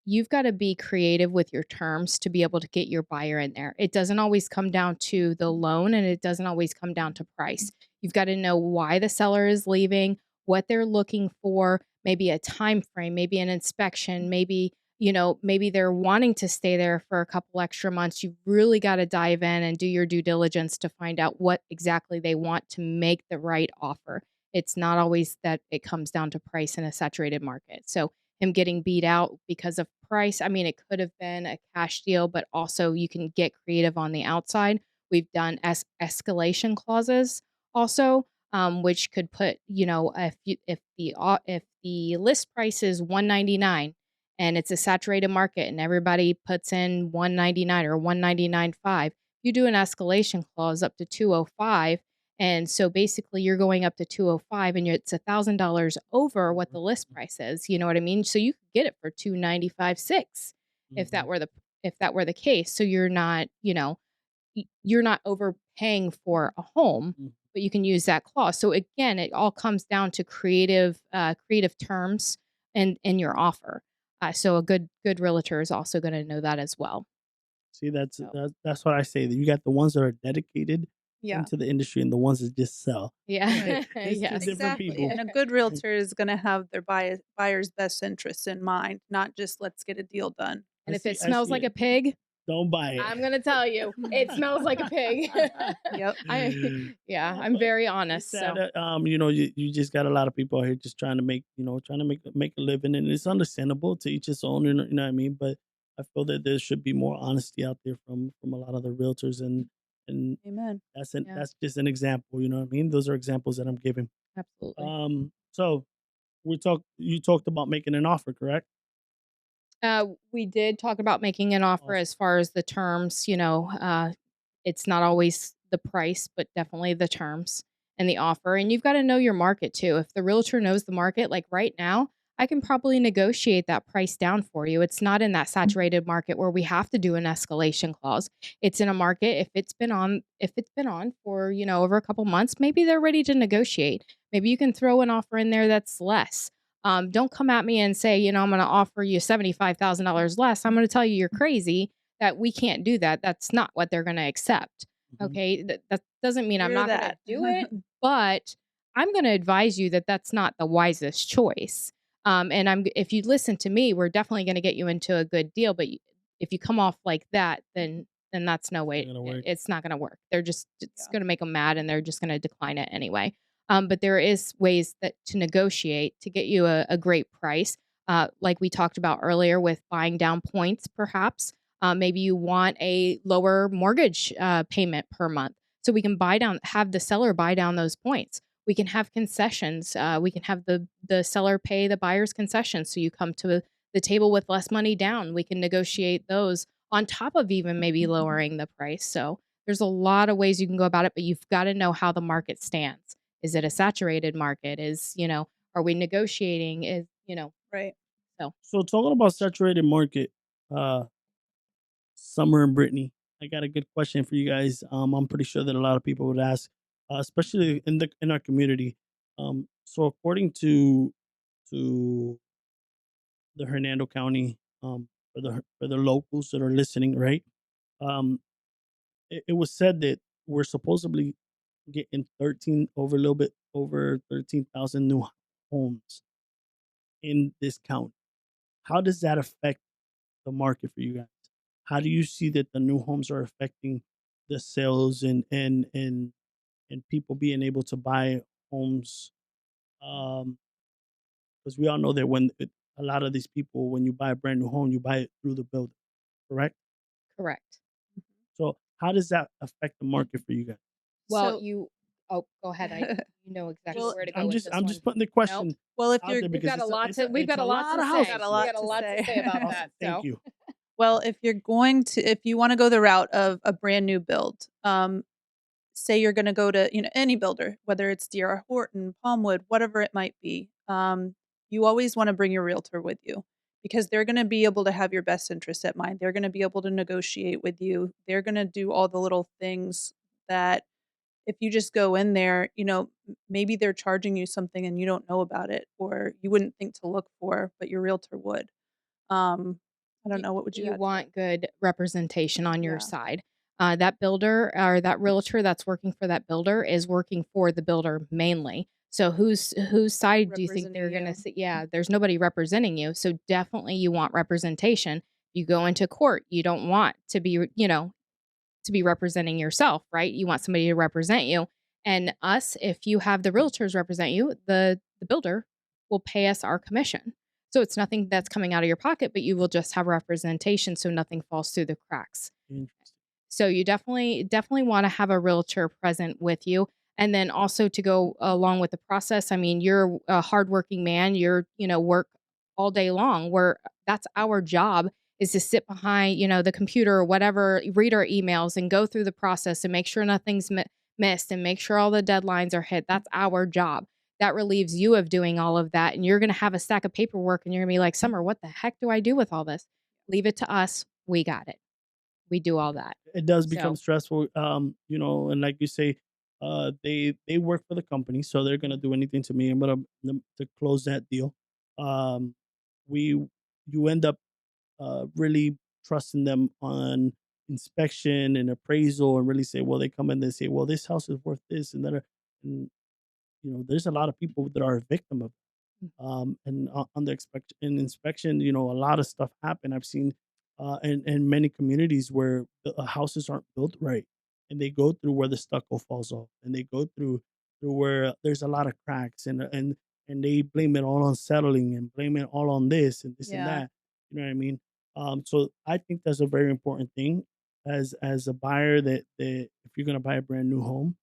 you've got to be creative with your terms to be able to get your buyer in there. It doesn't always come down to the loan and it doesn't always come down to price. You've got to know why the seller is leaving, what they're looking for, maybe a time frame, maybe an inspection, maybe they're wanting to stay there for a couple extra months. You've really got to dive in and do your due diligence to find out what exactly they want to make the right offer. It's not always that it comes down to price in a saturated market. So, him getting beat out because of price, I mean, it could have been a cash deal, but also you can get creative on the outside. We've done escalation clauses also, which could put, if the list price is 199 and it's a saturated market and everybody puts in 199 or 199.5, you do an escalation clause up to 205. And so basically you're going up to 205 and it's $1,000 over what the list price is. You know what I mean? So you could get it for 295.6 if that Mhm, were the if that were the case. So you're not overpaying for a home, mhm. but you can use that clause. So again, it all comes down to creative terms and in your offer. So a good realtor is also going to know that as well. See, So that's what I say. That you got the ones that are dedicated Yeah, into the industry and the ones that just sell. yeah, It's two yes, different exactly. people. And a good realtor is gonna have their buyer's best interests in mind, not just let's get a deal done. and if it I smells see like it. a pig, Don't buy it. I'm gonna tell you, it smells like a pig. Yep. Yeah, I'm But very it's honest. sad So that you just got a lot of people out here just trying to make a living, and it's understandable, to each his own, you know what I mean. But I feel that there should be more honesty out there from a lot of the realtors, and Amen. yeah, that's just an example, you know what I mean. Those are examples that I'm giving. absolutely. So you talked about making an offer, correct? We did talk about making an offer Awesome. as far as the terms. It's not always the price, but definitely the terms and the offer. And you've got to know your market too. If the realtor knows the market, like right now, I can probably negotiate that price down for you. It's not in that saturated market where we have to do an escalation clause. It's in a market if it's been on for, over a couple months, maybe they're ready to negotiate. Maybe you can throw an offer in there that's less. Don't come at me and say, I'm going to offer you $75,000 less. I'm going to tell you you're crazy, that we can't do that. That's not what they're going to accept. Mhm. Okay. That doesn't mean I'm Hear not going to that. do it, but I'm going to advise you that that's not the wisest choice. And if you listen to me, we're definitely going to get you into a good deal. But if you come off like that, then that's no It's not way. gonna work. It's not going to work. It's Yeah. going to make them mad, and they're just going to decline it anyway. But there is ways that to negotiate to get you a great price. Like we talked about earlier with buying down points, perhaps. Maybe you want a lower mortgage payment per month. So we can have the seller buy down those points. We can have concessions. We can have the seller pay the buyer's concessions. So you come to the table with less money down. We can negotiate those on top of even maybe lowering the price. So there's a lot of ways you can go about it, but you've got to know how the market stands. Is it a saturated market? Are we negotiating? Right. So So talking about saturated market, uh, Summer and Brittany, I got a good question for you guys. I'm pretty sure that a lot of people would ask, especially in our community. So according to the Hernando County, for the locals that are listening, right? Um, it was said that we're supposedly getting 13 over a little bit over 13,000 new homes in this county. How does that affect the market for you guys? How do you see that the new homes are affecting the sales and and people being able to buy homes. Um, because we all know that a lot of these people, when you buy a brand new home, you buy it through the builder, correct? Correct. So how does that affect the market for you guys? Well, So you go ahead. You know exactly well, where to go I'm with just this I'm one. just putting the Nope. question well, if out you're there We've because got a lot to we've it's got a a lot lot to of say. got a houses. We lot got a to lot to say. say about Awesome. that. Thank So you. Well, if you want to go the route of a brand new build, say you're going to go to any builder, whether it's D.R. Horton, Palmwood, whatever it might be, you always want to bring your realtor with you because they're going to be able to have your best interest at mind. They're going to be able to negotiate with you. They're going to do all the little things that if you just go in there, maybe they're charging you something and you don't know about it or you wouldn't think to look for, but your realtor would. I don't you, know. What would you you add to that? want good representation on your Yeah. side. That builder or that realtor that's working for that builder is working for the builder mainly. So whose side do you think they're Representing going to you. see? Yeah, there's nobody representing you. So definitely you want representation. You go into court, you don't want to be, to be representing yourself, right? You want somebody to represent you. And us, if you have the realtors represent you, the builder will pay us our commission. So it's nothing that's coming out of your pocket, but you will just have representation so nothing falls through the cracks. Interesting. So you definitely want to have a realtor present with you. And then also to go along with the process, I mean, you're a hardworking man, work all day long where that's our job is to sit behind, the computer or whatever, read our emails and go through the process and make sure nothing's missed and make sure all the deadlines are hit. That's our job. That relieves you of doing all of that. And you're going to have a stack of paperwork and you're going to be like, Summer, what the heck do I do with all this? Leave it to us. We got it. We do all that. It does become So stressful, and like you say, they work for the company, so they're gonna do anything to me. I'm gonna to close that deal. Um, we you end up really trusting them on inspection and appraisal, and really say, well, they come in, they say, well, this house is worth this, and that, and there's a lot of people that are a victim of and on the inspection, a lot of stuff happen. I've seen in many communities where the houses aren't built right, and they go through where the stucco falls off, and they go through where there's a lot of cracks, and they blame it all on settling and blame it all on this and this and Yeah. that. You know what I mean? So I think that's a very important thing as a buyer that if you're gonna buy a brand new home,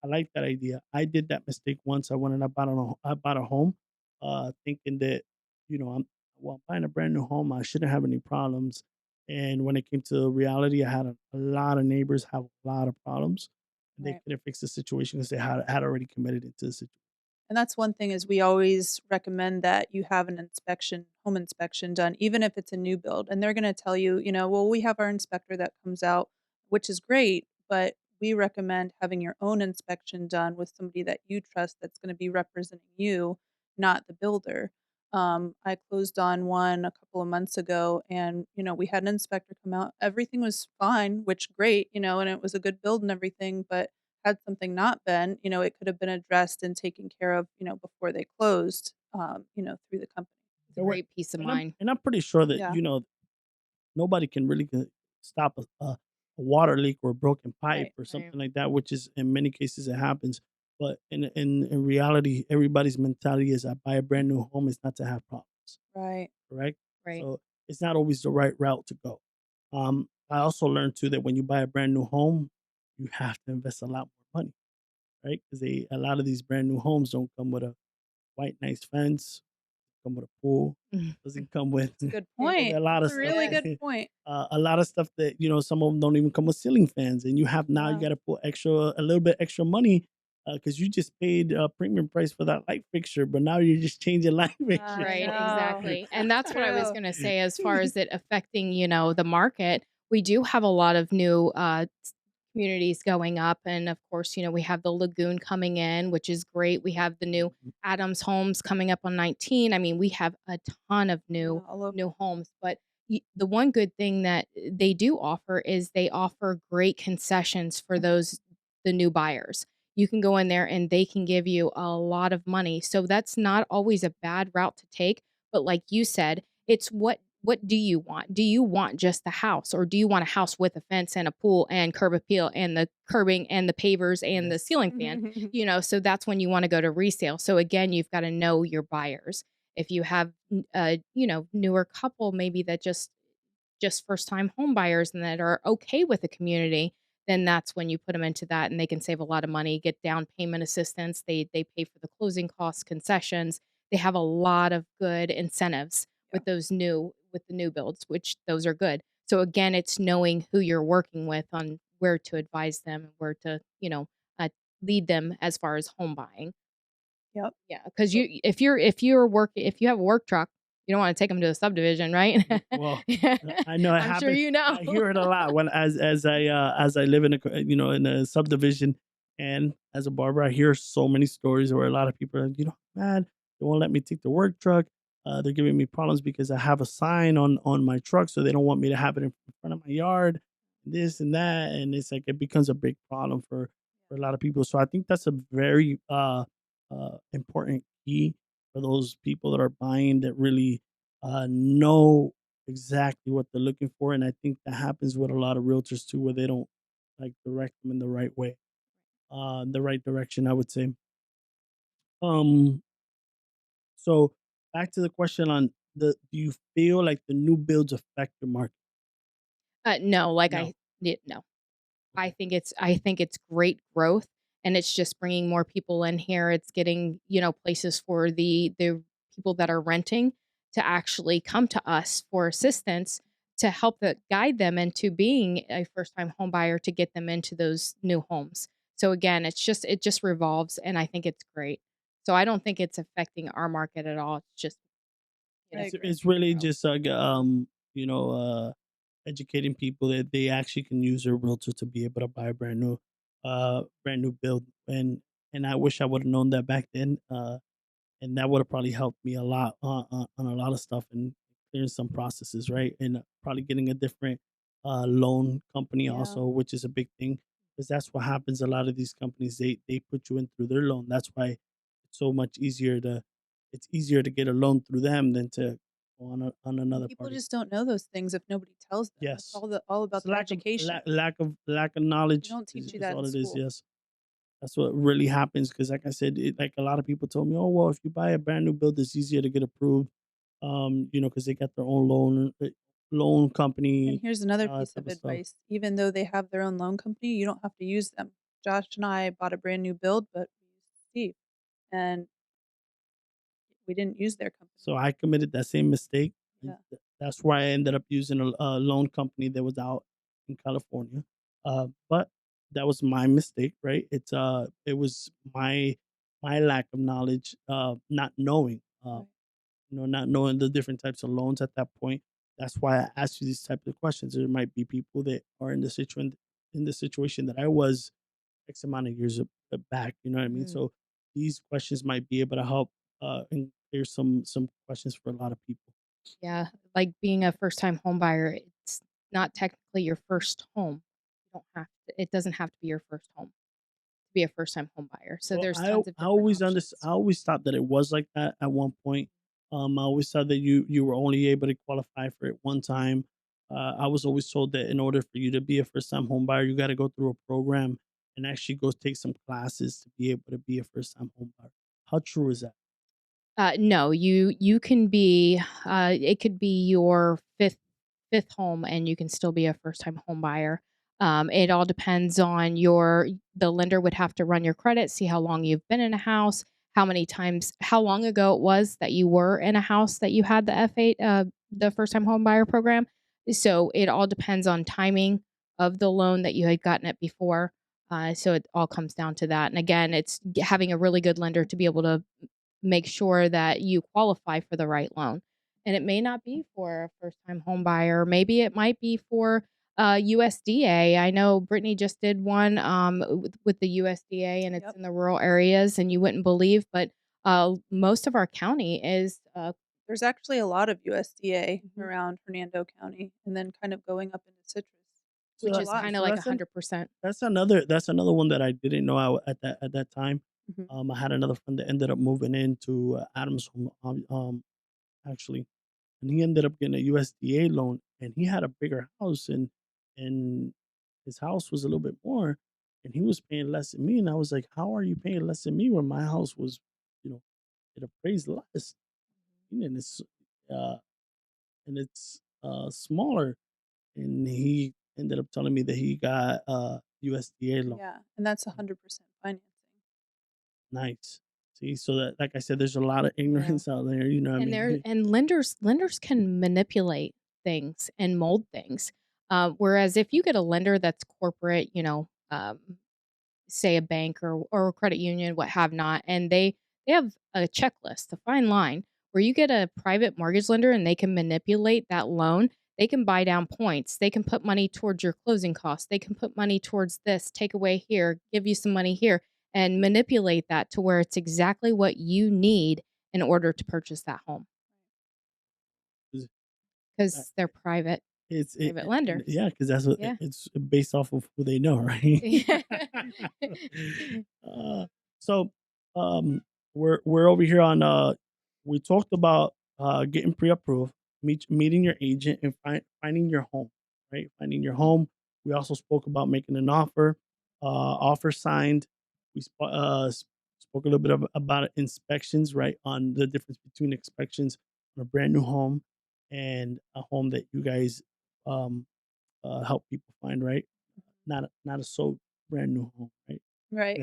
I like that idea. I did that mistake once. I went and I bought a home, thinking that, I'm buying a brand new home. I shouldn't have any problems. And when it came to reality, I had a lot of neighbors have a lot of problems. And they Right. couldn't fix the situation because they had already committed into the situation. And that's one thing is we always recommend that you have an home inspection done, even if it's a new build. And they're going to tell you, well, we have our inspector that comes out, which is great, but we recommend having your own inspection done with somebody that you trust that's going to be representing you, not the builder. I closed on one a couple of months ago and, we had an inspector come out. Everything was fine, which great, and it was a good build and everything, but had something not been, it could have been addressed and taken care of, before they closed, through the company. it's a And, great peace of mind. I'm pretty sure that, Yeah, nobody can really stop a water leak or a broken pipe right, or Right. something like that, which is in many cases it happens. But in reality, everybody's mentality is I buy a brand new home is not to have problems, right. correct? Right. So it's not always the right route to go. I also learned too that when you buy a brand new home, you have to invest a lot more money, right? Because a lot of these brand new homes don't come with a white nice fence, come with a pool, doesn't come with That's a good with point. a lot That's of a stuff really Yes. good that point. a lot of stuff that some of them don't even come with ceiling fans, and you have now you Yeah, got to put a little bit extra money because you just paid a premium price for that light fixture, but now you're just changing light yeah, fixtures. I Right, know. exactly. That's And that's what I was true. going to say as far as it affecting, the market. We do have a lot of new communities going up. And of course, we have the Lagoon coming in, which is great. We have the new Adams homes coming up on 19. I mean, we have a ton of Yeah, new all over. new homes, but the one good thing that they do offer is they offer great concessions for the new buyers. You can go in there and they can give you a lot of money. So that's not always a bad route to take, but like you said, it's what do you want? Do you want just the house, or do you want a house with a fence and a pool and curb appeal and the curbing and the pavers and the Yes. ceiling fan? So that's when you want to go to resale. So again, you've got to know your buyers. If you have newer couple maybe that just first time home buyers and that are okay with the community, then that's when you put them into that and they can save a lot of money, get down payment assistance. They pay for the closing costs, concessions. They have a lot of good incentives Yeah, with the new builds, which those are good. So again, it's knowing who you're working with on where to advise them and where to, lead them as far as home buying. yep. Yeah, because So, if you have a work truck, you don't want to take them to a subdivision, right? well, I know it I'm sure happens. you know. I hear it a lot when as I live in in a subdivision, and as a barber, I hear so many stories where a lot of people are, man, they won't let me take the work truck. They're giving me problems because I have a sign on my truck, so they don't want me to have it in front of my yard, this and that, and it's like it becomes a big problem for a lot of people. So I think that's a very important key for those people that are buying, that really know exactly what they're looking for. And I think that happens with a lot of realtors too, where they don't like direct them in the right way, the right direction, I would say. Um, so back to the question on do you feel like the new builds affect your market? No, No. no. Okay. I think it's great growth, and it's just bringing more people in here. It's getting, places for the people that are renting to actually come to us for assistance to help guide them into being a first-time home buyer to get them into those new homes. So again, it just revolves, and I think it's great. So I don't think it's affecting our market at all. It's just, I agree. It's really growth. just you know educating people that they actually can use their realtor to be able to buy a brand new build. And I wish I would have known that back then, and that would have probably helped me a lot on a lot of stuff, and clearing some processes, right? And probably getting a different loan company Yeah, also, which is a big thing, because that's what happens. A lot of these companies, they put you in through their loan. That's why it's so much easier to it's easier to get a loan through them than to go on and another people party. just don't know those things if nobody tells them. That's Yes, all it's about their education. lack of They knowledge don't teach you is that in all it is. school. Yes. That's what really happens, because, like I said, like a lot of people told me, "Oh, well, if you buy a brand new build, it's easier to get approved." Because they got their own loan And company, here's another piece type of of stuff. advice. Even though they have their own loan company, you don't have to use them. Josh and I bought a brand new build, but we used Steve, and we didn't use their company. So I committed that same mistake, and Yeah, that's why I ended up using a loan company that was out in California. But that was my mistake, right? It was my lack of knowledge, not knowing. right. Not knowing the different types of loans at that point. That's why I asked you these types of questions. There might be people that are in the situation that I was X amount of years back. You know what I mean? Mm. So these questions might be able to help and clear some questions for a lot of people. Yeah, like being a first-time home buyer, it's not technically your first home. You don't have to, it doesn't have to be your first home to be a first-time home buyer. So Well, there's tons of I different always options. I always thought that it was like that at one point. I always thought that you were only able to qualify for it one time. I was always told that in order for you to be a first time home buyer, you got to go through a program and actually go take some classes to be able to be a first time home buyer. How true is that? No, you can be. It could be your fifth home, and you can still be a first time home buyer. It all depends on the lender would have to run your credit, see how long you've been in a house, how many times, how long ago it was that you were in a house that you had the F8, the first time home buyer program. So it all depends on timing of the loan that you had gotten it before. So it all comes down to that. And again, it's having a really good lender to be able to make sure that you qualify for the right loan. And it may not be for a first time home buyer. Maybe it might be for USDA. I know Brittany just did one with the USDA, and it's Yep. in the rural areas, and you wouldn't believe, but most of our county is. There's actually a lot of USDA Mhm. around Hernando County, and then kind of going up into Citrus. So, Which A is lot. kind of so like 100%. that's another one that I didn't know at that time. Mhm. I had another friend that ended up moving into Adams home, actually. and he ended up getting a USDA loan, and he had a bigger house, and his house was a little bit more, and he was paying less than me. And I was like, "How are you paying less than me when my house was, you know, it appraised less, and uh, it's smaller?" And he ended up telling me that he got USDA loan. Yeah, and that's 100% financing. Nice. See, so that, like I said, there's a lot of ignorance out there. You know, what I And mean, lenders can manipulate things and mold things. Whereas if you get a lender that's corporate, say a bank or a credit union, what have not, and they have a checklist, a fine line, where you get a private mortgage lender and they can manipulate that loan. They can buy down points. They can put money towards your closing costs. They can put money towards this, take away here, give you some money here, and manipulate that to where it's exactly what you need in order to purchase that home Is- because they're it's private lenders. yeah, because that's what Yeah. it's based off of who they know, right? uh, so we're over here on we talked about getting pre-approved, meeting your agent, and finding your home, right? Finding your home. We also spoke about making an offer, offer signed. We spoke a little bit about inspections, right? On the difference between inspections on a brand new home and a home that you guys um, help people find, right? Not a so brand new home, right? Right.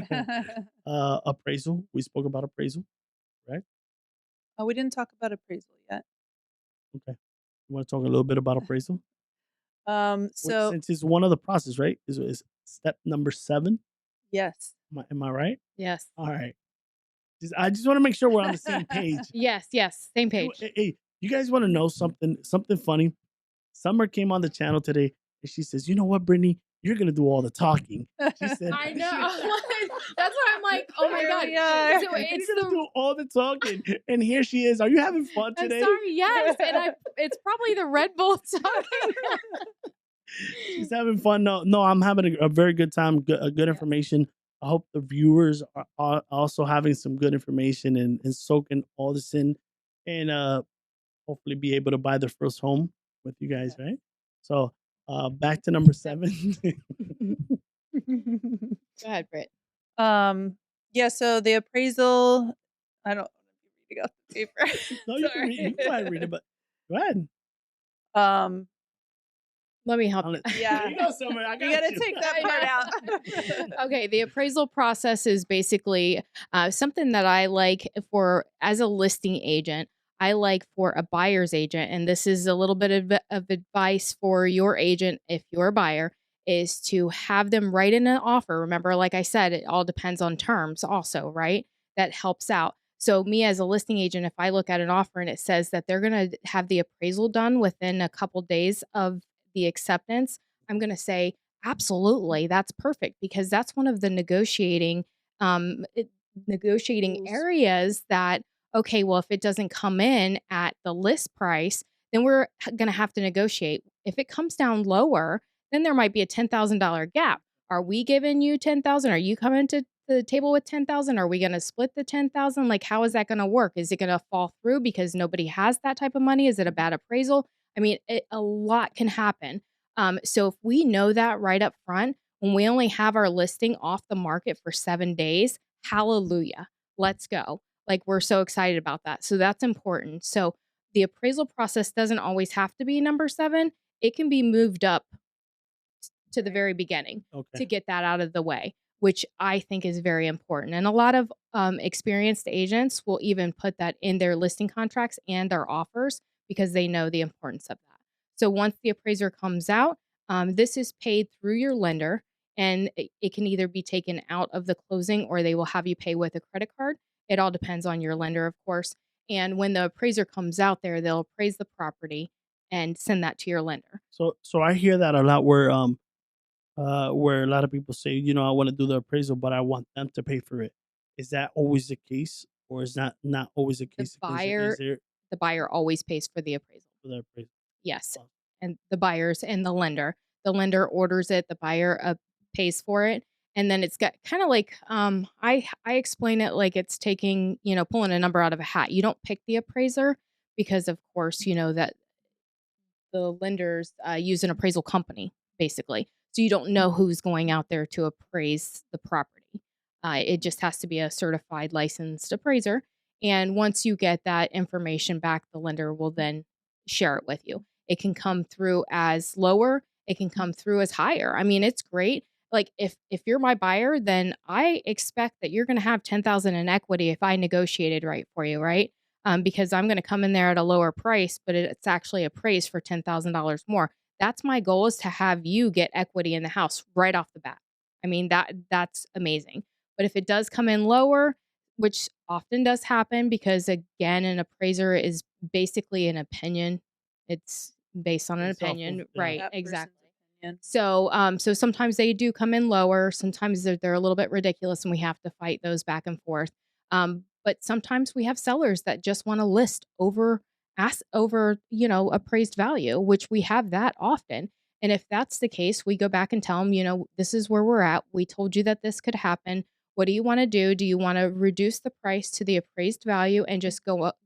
Appraisal. We spoke about appraisal, right? Oh, we didn't talk about appraisal yet. Okay. You want to talk a little bit about appraisal? So Since it's one of the process, right? Is step number 7? yes. Am I right? Yes. All right. I just want to make sure we're on the same page. Yes. Same page. Hey, you guys want to know something funny? Summer came on the channel today and she says, "You know what, Brittany? You're gonna do all the talking." She said, I know. That's why I'm like, oh my Here God. we are. So "You're it's gonna do all the talking," and here she is. Are you having fun I'm today? sorry, yes. And it's probably the Red Bull talking. She's having fun. No, I'm having a very good time. Good information. I hope the viewers are also having some good information and soaking all this in, and hopefully be able to buy their first home with you guys, right? So back to number 7. Go ahead, Britt. Yeah, so the appraisal, I don't want to be reading off the paper. No, you can read. You can go ahead and read it, but go ahead. Let me help you. Yeah. There you go, Summer. I got You gotta take that part out. Okay, the appraisal process is basically something that I like for as a listing agent. I like for a buyer's agent, and this is a little bit of advice for your agent if you're a buyer, is to have them write in an offer. Remember, like I said, it all depends on terms also, right? That helps out. So me as a listing agent, if I look at an offer and it says that they're going to have the appraisal done within a couple days of the acceptance, I'm going to say, absolutely, that's perfect, because that's one of the um, negotiating Rules. areas that, okay, well, if it doesn't come in at the list price, then we're going to have to negotiate. If it comes down lower, then there might be a $10,000 gap. Are we giving you 10,000? Are you coming to the table with 10,000? Are we going to split the 10,000? Like, how is that going to work? Is it going to fall through because nobody has that type of money? Is it a bad appraisal? I mean, a lot can happen. So if we know that right up front, when we only have our listing off the market for 7 days, hallelujah, let's go. Like, we're so excited about that. So that's important. So the appraisal process doesn't always have to be number 7. It can be moved up to the very beginning to get that out of the way, which I think is very important. And a lot of experienced agents will even put that in their listing contracts and their offers because they know the importance of that. So once the appraiser comes out, this is paid through your lender, and it can either be taken out of the closing or they will have you pay with a credit card. It all depends on your lender, of course. And when the appraiser comes out there, they'll appraise the property and send that to your lender. So I hear that a lot where a lot of people say, I want to do the appraisal, but I want them to pay for it. Is that always the case, or is that not always the case? The buyer always pays for the appraisal. For the appraisal? Yes. Wow. And the buyers and the lender. The lender orders it, the buyer pays for it. And then it's got kind of like, I explain it like it's taking, pulling a number out of a hat. You don't pick the appraiser, because of course, that the lenders use an appraisal company, basically. So you don't know who's going out there to appraise the property. It just has to be a certified licensed appraiser. And once you get that information back, the lender will then share it with you. It can come through as lower, it can come through as higher. I mean, it's great. Like if you're my buyer, then I expect that you're going to have 10,000 in equity if I negotiated right for you, right? Because I'm going to come in there at a lower price, but it's actually appraised for $10,000 more. That's my goal, is to have you get equity in the house right off the bat. I mean, that's amazing. But if it does come in lower, which often does happen, because again, an appraiser is basically an opinion. It's based on an Based off of, opinion, yeah. right? That person's Exactly. opinion. So sometimes they do come in lower. Sometimes they're a little bit ridiculous, and we have to fight those back and forth. But sometimes we have sellers that just want to list over appraised value, which we have that often. And if that's the case, we go back and tell them, this is where we're at. We told you that this could happen. What do you want to do? Do you want to reduce the price to the appraised value and just go up,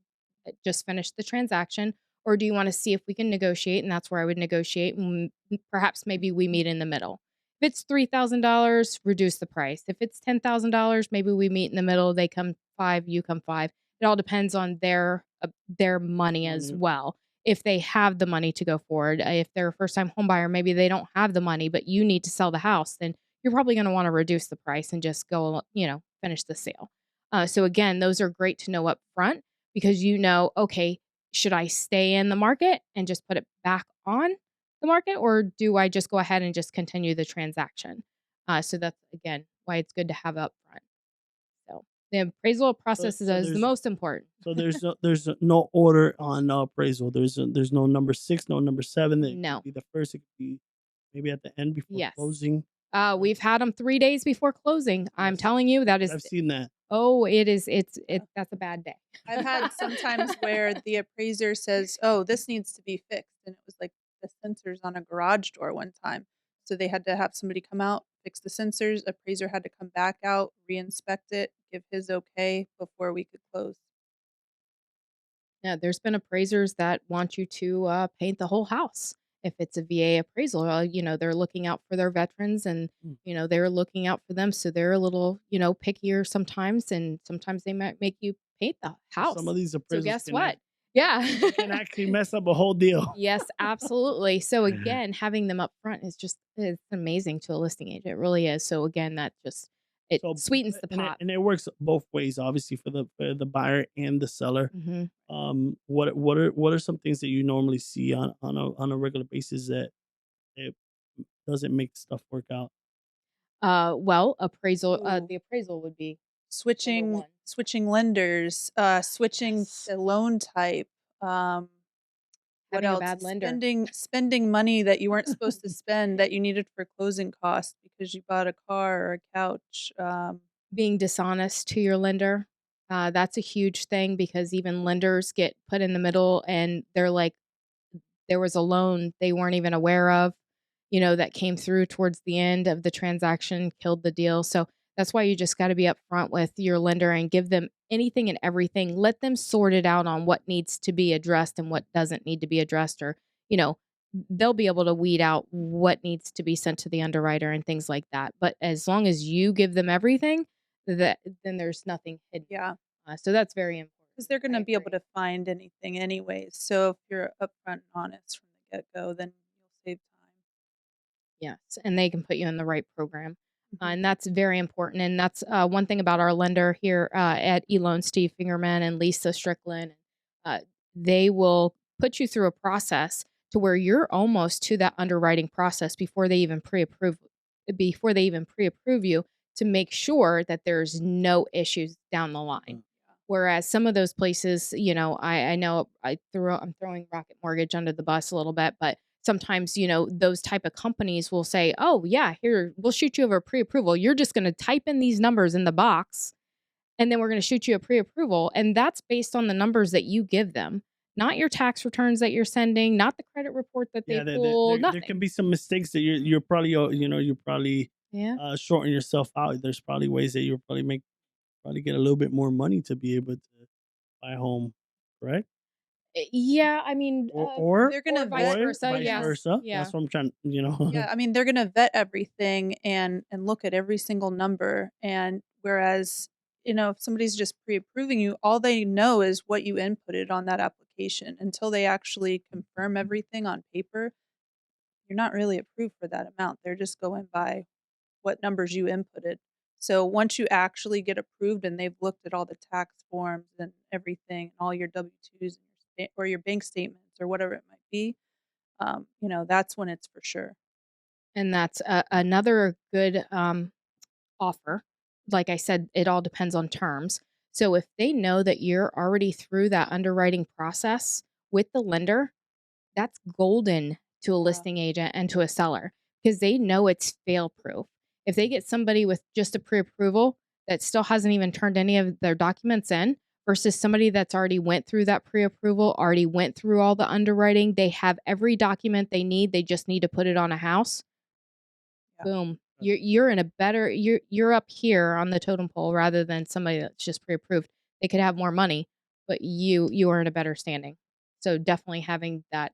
just finish the transaction? Or do you want to see if we can negotiate? And that's where I would negotiate. And perhaps maybe we meet in the middle. If it's $3,000, reduce the price. If it's $10,000, maybe we meet in the middle. They come five, you come five. It all depends on their money as Money. well. If they have the money to go forward, if they're a first time home buyer, maybe they don't have the money, but you need to sell the house, then you're probably going to want to reduce the price and just go, finish the sale. So again, those are great to know up front, because okay, should I stay in the market and just put it back on the market, or do I just go ahead and just continue the transaction? So that's again why it's good to have up front. So the appraisal So, process so is the there's most important. so there's no order on appraisal. There's no number 6, no number 7. It No. could be the first. It could be maybe at the end before Yes. closing. We've had them 3 days before closing. I'm Yes. telling you, that is, I've seen that. that's a bad day. I've had sometimes where the appraiser says, "Oh, this needs to be fixed," and it was like the sensors on a garage door one time. So they had to have somebody come out, fix the sensors. Appraiser had to come back out, re-inspect it, give his okay before we could close. Yeah, there's been appraisers that want you to paint the whole house. If it's a VA appraisal, they're looking out for their veterans, and, Mm. they're looking out for them. So they're a little, pickier sometimes. And sometimes they might make you paint the So some house. of these So appraisals guess can what? Yeah. can actually mess up a whole deal. Yes, absolutely. So again, having them up front it's amazing to a listing agent. It really is. So again, it So sweetens the and it, pot. and it works both ways, obviously for the buyer and the seller. Mhm. What are some things that you normally see on a regular basis that it doesn't make stuff work out? Well, Ooh. the appraisal would be number Switching one. switching lenders, switching Yes. the loan type, what Having a else? bad lender. Spending money that you weren't supposed to spend that you needed for closing costs because you bought a car or a couch, Being dishonest to your lender. That's a huge thing, because even lenders get put in the middle, and they're like, there was a loan they weren't even aware of, that came through towards the end of the transaction, killed the deal. So that's why you just got to be upfront with your lender and give them anything and everything. Let them sort it out on what needs to be addressed and what doesn't need to be addressed, or, you know, they'll be able to weed out what needs to be sent to the underwriter and things like that. But as long as you give them everything, then there's nothing hidden. yeah, So that's very important. because they're I gonna be able agree. to find anything anyways. So if you're upfront and honest from the get-go, then you'll save time. Yes, and they can put you in the right program. Mhm. And that's very important. And that's one thing about our lender here at eLoan, Steve Fingerman and Lisa Strickland. Uh, they will put you through a process to where you're almost to that underwriting process before they even pre-approve you, to make sure that there's no issues down the line. Mm. Whereas some of those places, I know I'm throwing Rocket Mortgage under the bus a little bit, but sometimes, those type of companies will say, "Oh yeah, here, we'll shoot you over pre-approval. You're just going to type in these numbers in the box, and then we're going to shoot you a pre-approval." And that's based on the numbers that you give them, not your tax returns that you're sending, not the credit report that they Yeah, there, there, pull, there there can nothing. be some mistakes that you're probably you're probably Yeah. shorting yourself out. There's probably ways that you'll probably get a little bit more money to be able to buy a home, right? Yeah, I mean, They're gonna or vice vet versa. vice Yes. versa. Yeah. That's what I'm trying. yeah, I mean, they're gonna vet everything and look at every single number, and whereas, if somebody's just pre-approving you, all they know is what you inputted on that application. Until they actually confirm everything on paper, you're not really approved for that amount. They're just going by what numbers you inputted. So once you actually get approved and they've looked at all the tax forms and everything, and all your W-2s and or your bank statements or whatever it might be, that's when it's for sure. And that's another good offer. Like I said, it all depends on terms. So if they know that you're already through that underwriting process with the lender, that's golden to a Yeah. listing agent and to a seller because they know it's fail proof. If they get somebody with just a pre-approval that still hasn't even turned any of their documents in versus somebody that's already went through that pre-approval, already went through all the underwriting, they have every document they need, they just need to put it on a house. Yeah. Boom. You're in a better you're up here on the totem pole rather than somebody that's just pre-approved. They could have more money, but you are in a better standing. So definitely having that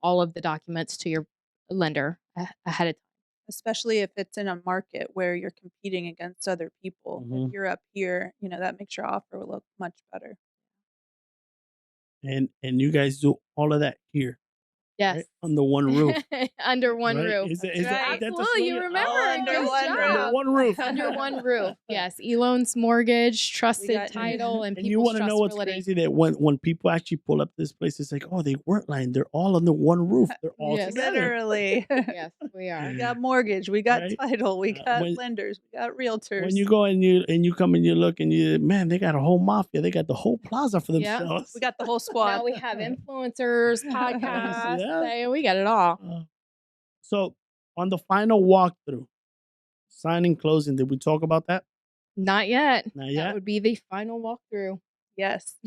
all of the documents to your lender ahead of time. Especially if it's in a market where you're competing against other people. If Mhm. you're up here, that makes your offer look much better. And you guys do all of that here, Yes. right? Under one roof, Under one right? roof. Is That's that right. that's a Absolutely, you slogan? remember it. Under Good one job. roof. Under one roof. Under one roof. Yes. Elone's Mortgage, trusted got- title, and And you people's want to know what's trustability. crazy? That when people actually pull up this place, it's like, oh, they weren't lying. They're all under one roof. They're all Yes. together. Literally. Yes, we are. We got mortgage, we got Right? title, we got When lenders, we got realtors. when you go and you come and you look and man, they got a whole mafia. They got the whole plaza for Yeah. themselves. We got the whole squad. Now we have influencers, podcasts, Yeah. we got it all. So on the final walkthrough, signing, closing, did we talk about that? Not yet. Not That yet. would be the final walkthrough. Yes.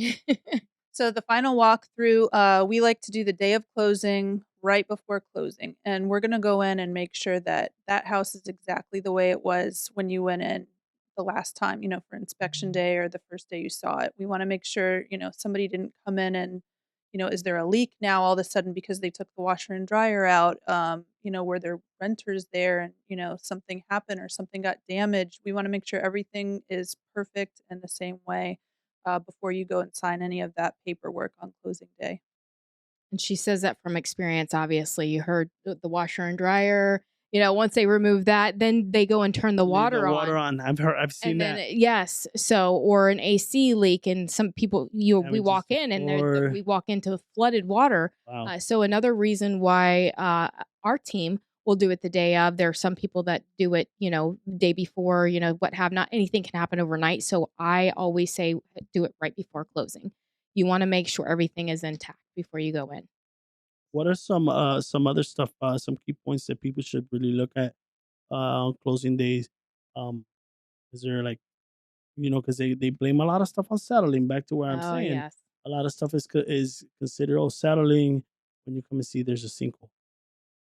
So the final walkthrough, we like to do the day of closing right before closing. And we're going to go in and make sure that that house is exactly the way it was when you went in the last time, for inspection day or the first day you saw it. We want to make sure, somebody didn't come in and, is there a leak now all of a sudden because they took the washer and dryer out? Were there renters there and, something happened or something got damaged? We want to make sure everything is perfect and the same way before you go and sign any of that paperwork on closing day. And she says that from experience, obviously. You heard the washer and dryer. Once they remove that, then they go and turn the Leave water the water on. I've seen And then, that. yes. So, or an AC leak, and some people, we Damages walk the in and floor. we walk into flooded water. Wow. So, another reason why our team will do it the day of. There are some people that do it, day before, what have not. Anything can happen overnight. So, I always say do it right before closing. You want to make sure everything is intact before you go in. What are some other stuff, some key points that people should really look at on closing days? Is there like, because they blame a lot of stuff on settling. Back to where I'm Oh, saying yes. a lot of stuff is considered settling. When you come and see there's a sinkhole,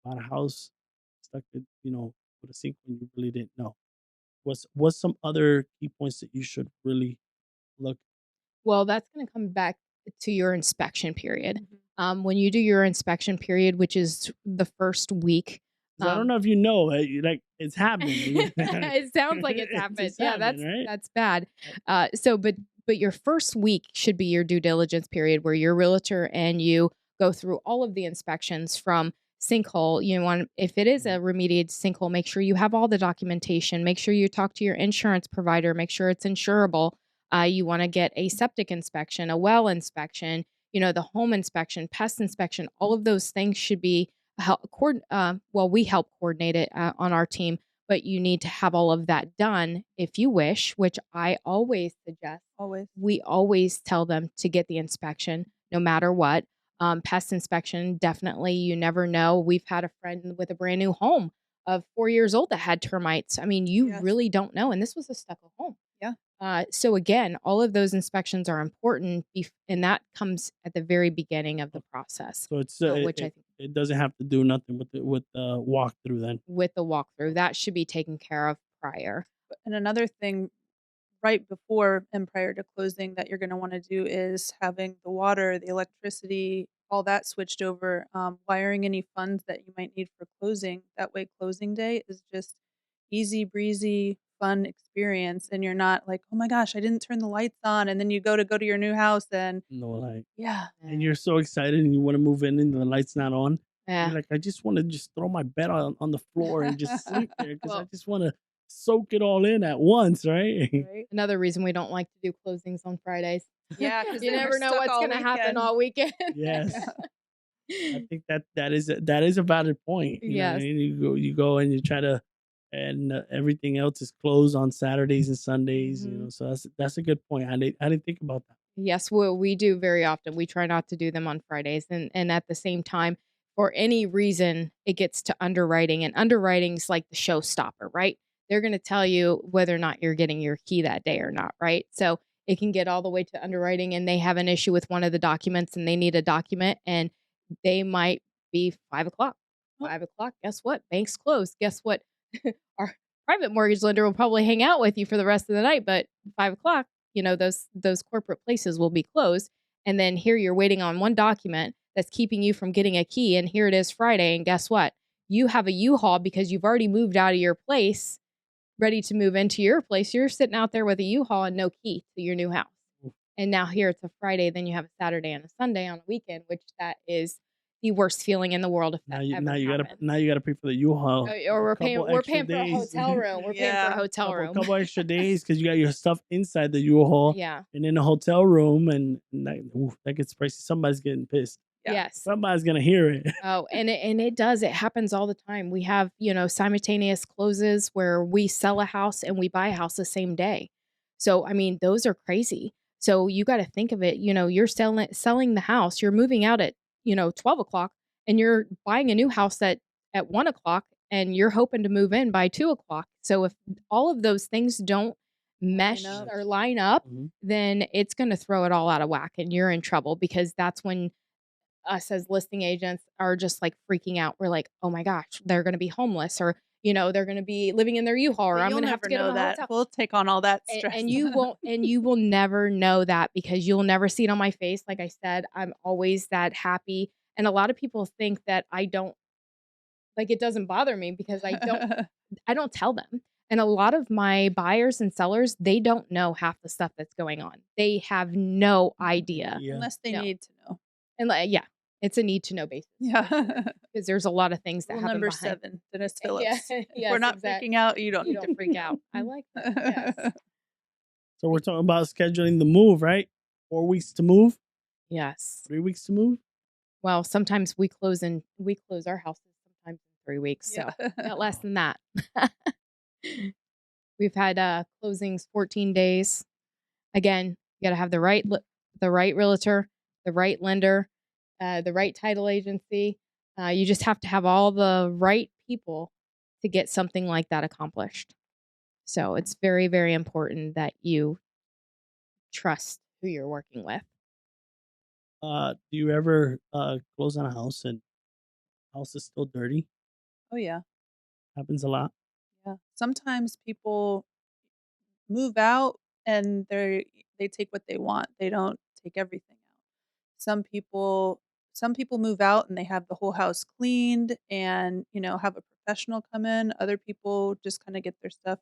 not a house stuck with a sinkhole and you really didn't know. What's some other key points that you should really look? Well, that's going to come back to your inspection period. Mhm. When you do your inspection period, which is the first week. 'Cause I don't know if you know, like it's happening. It sounds like it's happened. It's Yeah, happened, right? that's bad. But your first week should be your due diligence period where your realtor and you go through all of the inspections from sinkhole. You want, if it is a remediated sinkhole, make sure you have all the documentation. Make sure you talk to your insurance provider. Make sure it's insurable. You want to get a septic inspection, a well inspection, the home inspection, pest inspection. All of those things should be we help coordinate it on our team, but you need to have all of that done if you wish, which I always suggest. Always. We always tell them to get the inspection no matter what. Pest inspection, definitely. You never know. We've had a friend with a brand new home of 4 years old that had termites. I mean, you Yes. really don't know. And this was a stucco home. Yeah. So again, all of those inspections are important, and that comes at the very beginning of the process. So it's Which I think it doesn't have to do nothing with the walkthrough then. with the walkthrough that should be taken care of prior. And another thing right before and prior to closing that you're gonna wanna do is having the water, the electricity, all that switched over, wiring any funds that you might need for closing. That way closing day is just easy breezy, fun experience, and you're not like, "Oh my gosh, I didn't turn the lights on," and then you go to your new house and No, like, yeah. and you're so excited and you want to move in and the light's not on. Yeah. You're like, I just want to just throw my bed on the floor and just sleep there because I Well, just want to soak it all in at once, right? Right? another reason we don't like to do closings on Fridays. Yeah, 'cause You then you're never know stuck what's all going to happen weekend. all weekend. Yes. I think that is a valid point. You know what I Yes. mean? You go and you try to, and everything else is closed on Saturdays and Sundays. You Mhm. know, so that's a good point. I didn't think about that. Yes, we do very often. We try not to do them on Fridays, and at the same time, for any reason, it gets to underwriting, and underwriting's like the showstopper, right? They're going to tell you whether or not you're getting your key that day or not, right? So it can get all the way to underwriting, and they have an issue with one of the documents, and they need a document, and they might be 5 o'clock. Oh. 5 o'clock. Guess what? Bank's closed. Guess what? Our private mortgage lender will probably hang out with you for the rest of the night, but 5 o'clock, those corporate places will be closed. And then here you're waiting on one document that's keeping you from getting a key. And here it is Friday. And guess what? You have a U-Haul because you've already moved out of your place, ready to move into your place. You're sitting out there with a U-Haul and no key to your new house. And now here it's a Friday, then you have a Saturday and a Sunday on a weekend, which that is the worst feeling in the world if that ever happens. Now you gotta pay for the U-Haul. Or a couple we're extra paying for a days. hotel room. We're paying for Yeah. a hotel room. Couple extra days because you got your stuff inside the U-Haul Yeah. and in a hotel room, and that gets pricey. Somebody's getting pissed. Yeah. Yes. Somebody's gonna hear it. Oh, and it does. It happens all the time. We have, simultaneous closes where we sell a house and we buy a house the same day. So, I mean, those are crazy. So you got to think of it, you're selling the house, you're moving out at, 12 o'clock and you're buying a new house at 1 o'clock and you're hoping to move in by 2 o'clock. So if all of those things don't mesh up. or line up, Mhm. then it's going to throw it all out of whack and you're in trouble because that's when us as listing agents are just like freaking out. We're like, oh my gosh, they're going to be homeless or, they're going to be living in their U-Haul or But I'm you'll going to have never to get them know a that. hotel. We'll take on all that And, stress. and you will never know that because you'll never see it on my face. Like I said, I'm always that happy. And a lot of people think that I don't like it doesn't bother me because I don't tell them. And a lot of my buyers and sellers, they don't know half the stuff that's going on. They have no idea. Yeah. Unless they No. need to know. And yeah, it's a need to know basis Yeah. because there's a lot of things that Rule happen number behind. 7, Dennis Yeah, Phillips. If yes, we're not exactly. freaking out, you don't You need to don't freak out. I like that. Yes. So we're talking about scheduling the move, right? 4 weeks to move, Yes. 3 weeks to move. Well, sometimes we close our houses sometimes in 3 weeks. So Yeah. not less than that. We've had closings 14 days. Again, you got to have the right realtor, the right lender, the right title agency. You just have to have all the right people to get something like that accomplished. So it's very, very important that you trust who you're working with. Do you ever close on a house and house is still dirty? Oh, yeah. Happens a lot. Yeah. Sometimes people move out and they take what they want. They don't take everything out. Some people move out and they have the whole house cleaned and, have a professional come in. Other people just kind of get their stuff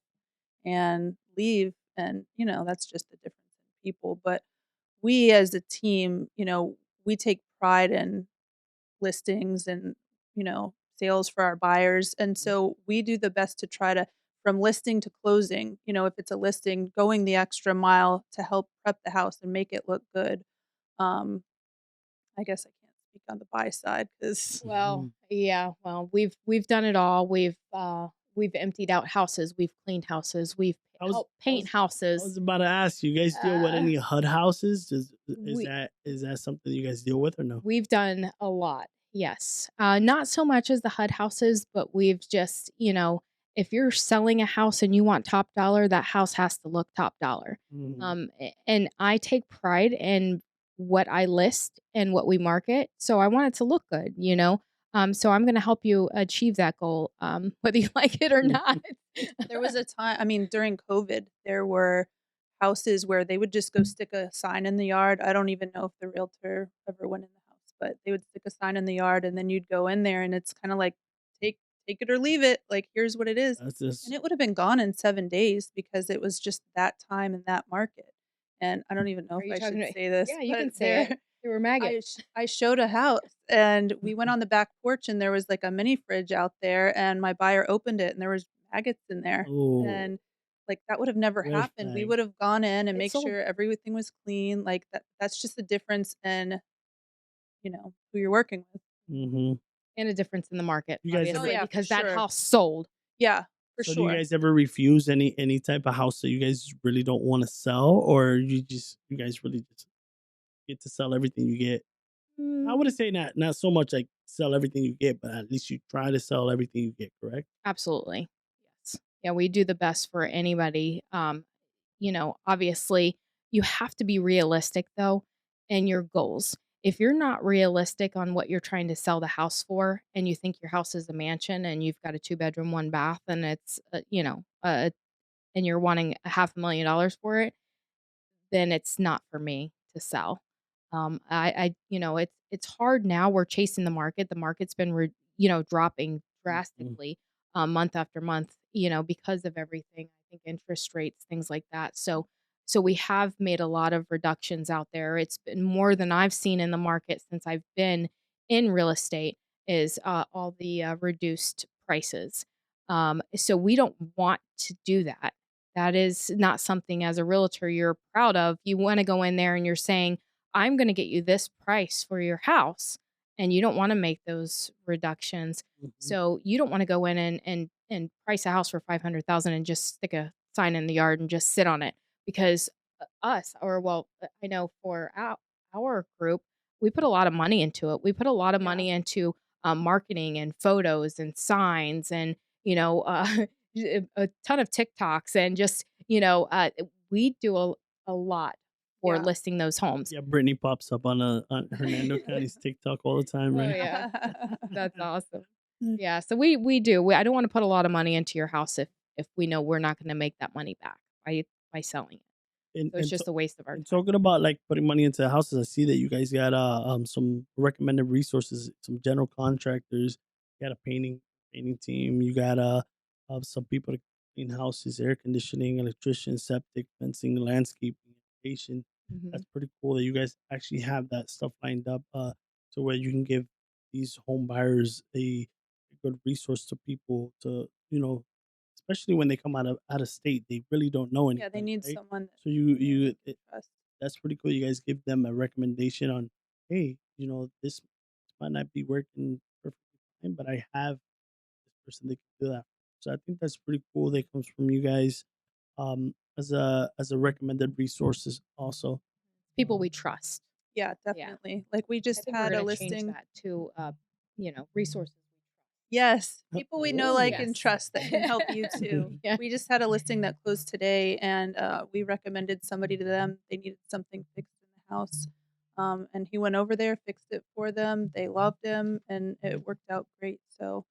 and leave and, that's just the difference in people, but we as a team, we take pride in listings and, sales for our buyers. And so we do the best to try to, from listing to closing, if it's a listing, going the extra mile to help prep the house and make it look good. I guess I can't speak on the buy side because Well, yeah. Well, we've done it all. We've emptied out houses. We've cleaned houses. We've helped paint I houses. was about to ask you guys deal with any HUD houses? Is we- that something you guys deal with or no? We've done a lot. Yes. Not so much as the HUD houses, but we've just, if you're selling a house and you want top dollar, that house has to look top dollar. Mhm. And I take pride in what I list and what we market. So I want it to look good, so I'm going to help you achieve that goal, whether you like it or not. there was a time, I mean, during COVID, there were houses where they would just go stick a sign in the yard. I don't even know if the realtor ever went in the house, but they would stick a sign in the yard, and then you'd go in there, and it's kinda like, "Take take it or leave it, like, here's what it is." That's And just it would have been gone in 7 days because it was just that time in that market. And I don't even know Are if you I talking should about say this, Yeah, you but can say it. They were maggots. I showed a house, and we went on the back porch, and there was, like, a mini fridge out there, and my buyer opened it, and there was maggots in there, oh, and, like, that would have never red happened. We flag. would have gone in and It make sold. sure everything was clean, like, that's just the difference in, who you're working with. Mhm. And a difference in the market, You guys Oh, ever obviously, yeah, for because that sure. house sold. Yeah, for So do you sure. guys ever refuse any type of house that you guys really don't wanna sell, or you guys really just get to sell everything you get? I Mm, wouldn't say not so much like sell everything you get, but at least you try to sell everything you get, correct? absolutely. Yes. Yeah, we do the best for anybody. Obviously, you have to be realistic though in your goals. If you're not realistic on what you're trying to sell the house for, and you think your house is a mansion and you've got a 2 bedroom, 1 bath, and it's, and you're wanting a $500,000 for it, then it's not for me to sell. It's hard now. We're chasing the market. The market's been, dropping Mhm. drastically, month after month, because of everything. I think interest rates, things like that. So we have made a lot of reductions out there. It's been more than I've seen in the market since I've been in real estate. Is all the reduced prices. So we don't want to do that. That is not something as a realtor you're proud of. You wanna go in there and you're saying, "I'm gonna get you this price for your house," and you don't wanna make those reductions. Mhm. So, you don't wanna go in and price a house for 500,000 and just stick a sign in the yard and just sit on it because, I know for our group, we put a lot of money into it. We put a lot of Yeah. money into, marketing and photos and signs and, you know, a ton of TikToks and just, we do a lot for Yeah. listing those homes. Yeah, Brittany pops up on Hernando County's TikTok all the time, Oh, right? yeah. That's awesome. Yeah, so we do. I don't wanna put a lot of money into your house if we know we're not gonna make that money back by selling it. And So it's and just a waste of our and time. talking about like putting money into houses, I see that you guys got some recommended resources, some general contractors, you got a painting team, you got some people to clean houses, air conditioning, electrician, septic, fencing, landscaping, irrigation. Mhm. That's pretty cool that you guys actually have that stuff lined up to where you can give these home buyers a good resource to people to especially when they come out of state, they really don't know Yeah, they anybody, need right? someone that So they can trust. that's pretty cool. You guys give them a recommendation on, hey, this might not be working perfectly fine, but I have this person that can do that. So I think that's pretty cool. That comes from you guys as a recommended resources also. People we trust. Yeah, Yeah. definitely. Like, we I just think we're had a gonna change listing. that to, resources. Yes, people we know, like, Oh, and Yes. trust that can help you too. Yeah. We just had a listing that closed today, and, we recommended somebody to them. They needed something fixed in the house, and he went over there, fixed it for them. They loved him, and it worked out great. So,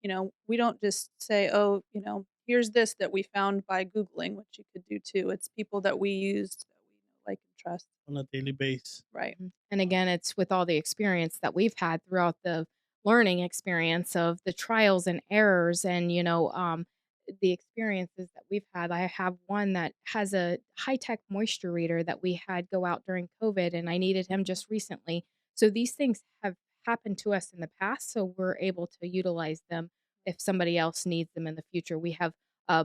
we don't just say, "Oh, here's this that we found by Googling," which you could do too. It's people that we used that we know, like, and trust. on a daily basis. Right. Mhm. And again, it's with all the experience that we've had throughout the learning experience of the trials and errors and, the experiences that we've had. I have one that has a high tech moisture reader that we had go out during COVID, and I needed him just recently. So these things have happened to us in the past. So we're able to utilize them if somebody else needs them in the future. We have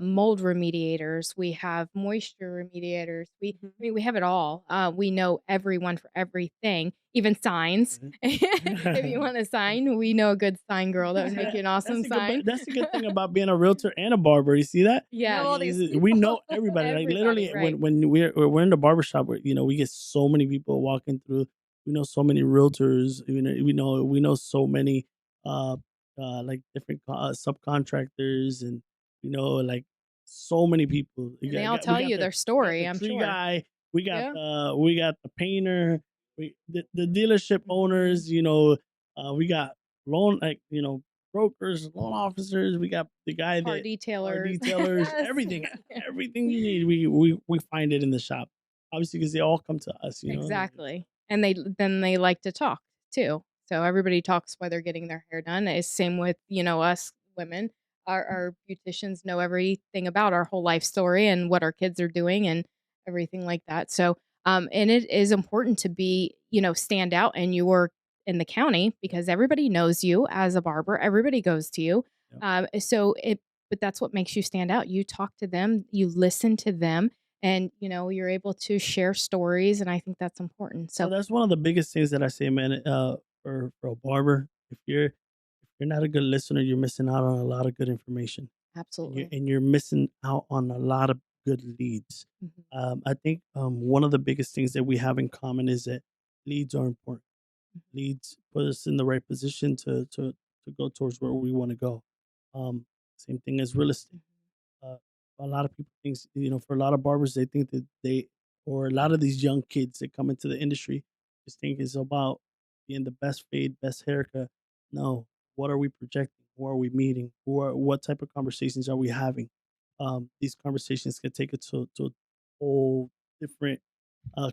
mold remediators, we have moisture remediators. Mhm. We have it all. We know everyone for everything, even signs. If you want a sign, we know a good sign girl that would make you an awesome sign. That's a good thing about being a realtor and a barber. You see that? You know Yes, all these We people. know everybody. Like everybody, literally, right. when we're in the barber shop, we get so many people walking through. We know so many realtors. We know so many uh like different subcontractors, and like so many people. And they all tell you their We got story, the I'm tree sure. guy. Yeah. We got the painter. The dealership Mhm. owners. We got loan brokers, loan officers. We got the guy Car that car detailers. detailers, Yes. everything, Yeah. everything you need. We find it in the shop. Obviously, because they all come to us. Exactly. And they like to talk too. So everybody talks while they're getting their hair done. It's same with, us women. Our beauticians know everything about our whole life story and what our kids are doing and everything like that. So and it is important to be, stand out and you work in the county because everybody knows you as a barber. Everybody goes to you. Yep. But that's what makes you stand out. You talk to them, you listen to them, and you're able to share stories, and I think that's important. So So that's one of the biggest things that I say, man. For a barber, if you're not a good listener, you're missing out on a lot of good information, and absolutely. you're missing out on a lot of good leads. Mhm. I think one of the biggest things that we have in common is that leads are important. Leads put us in the right position to go towards where we want to go. Um, Same thing as real estate. Mhm. Uh, a lot of people think, for a lot of barbers, they think that or a lot of these young kids that come into the industry, just think it's about being the best fade, best haircut. No, what are we projecting? Who are we meeting? What type of conversations are we having? These conversations can take it to a whole different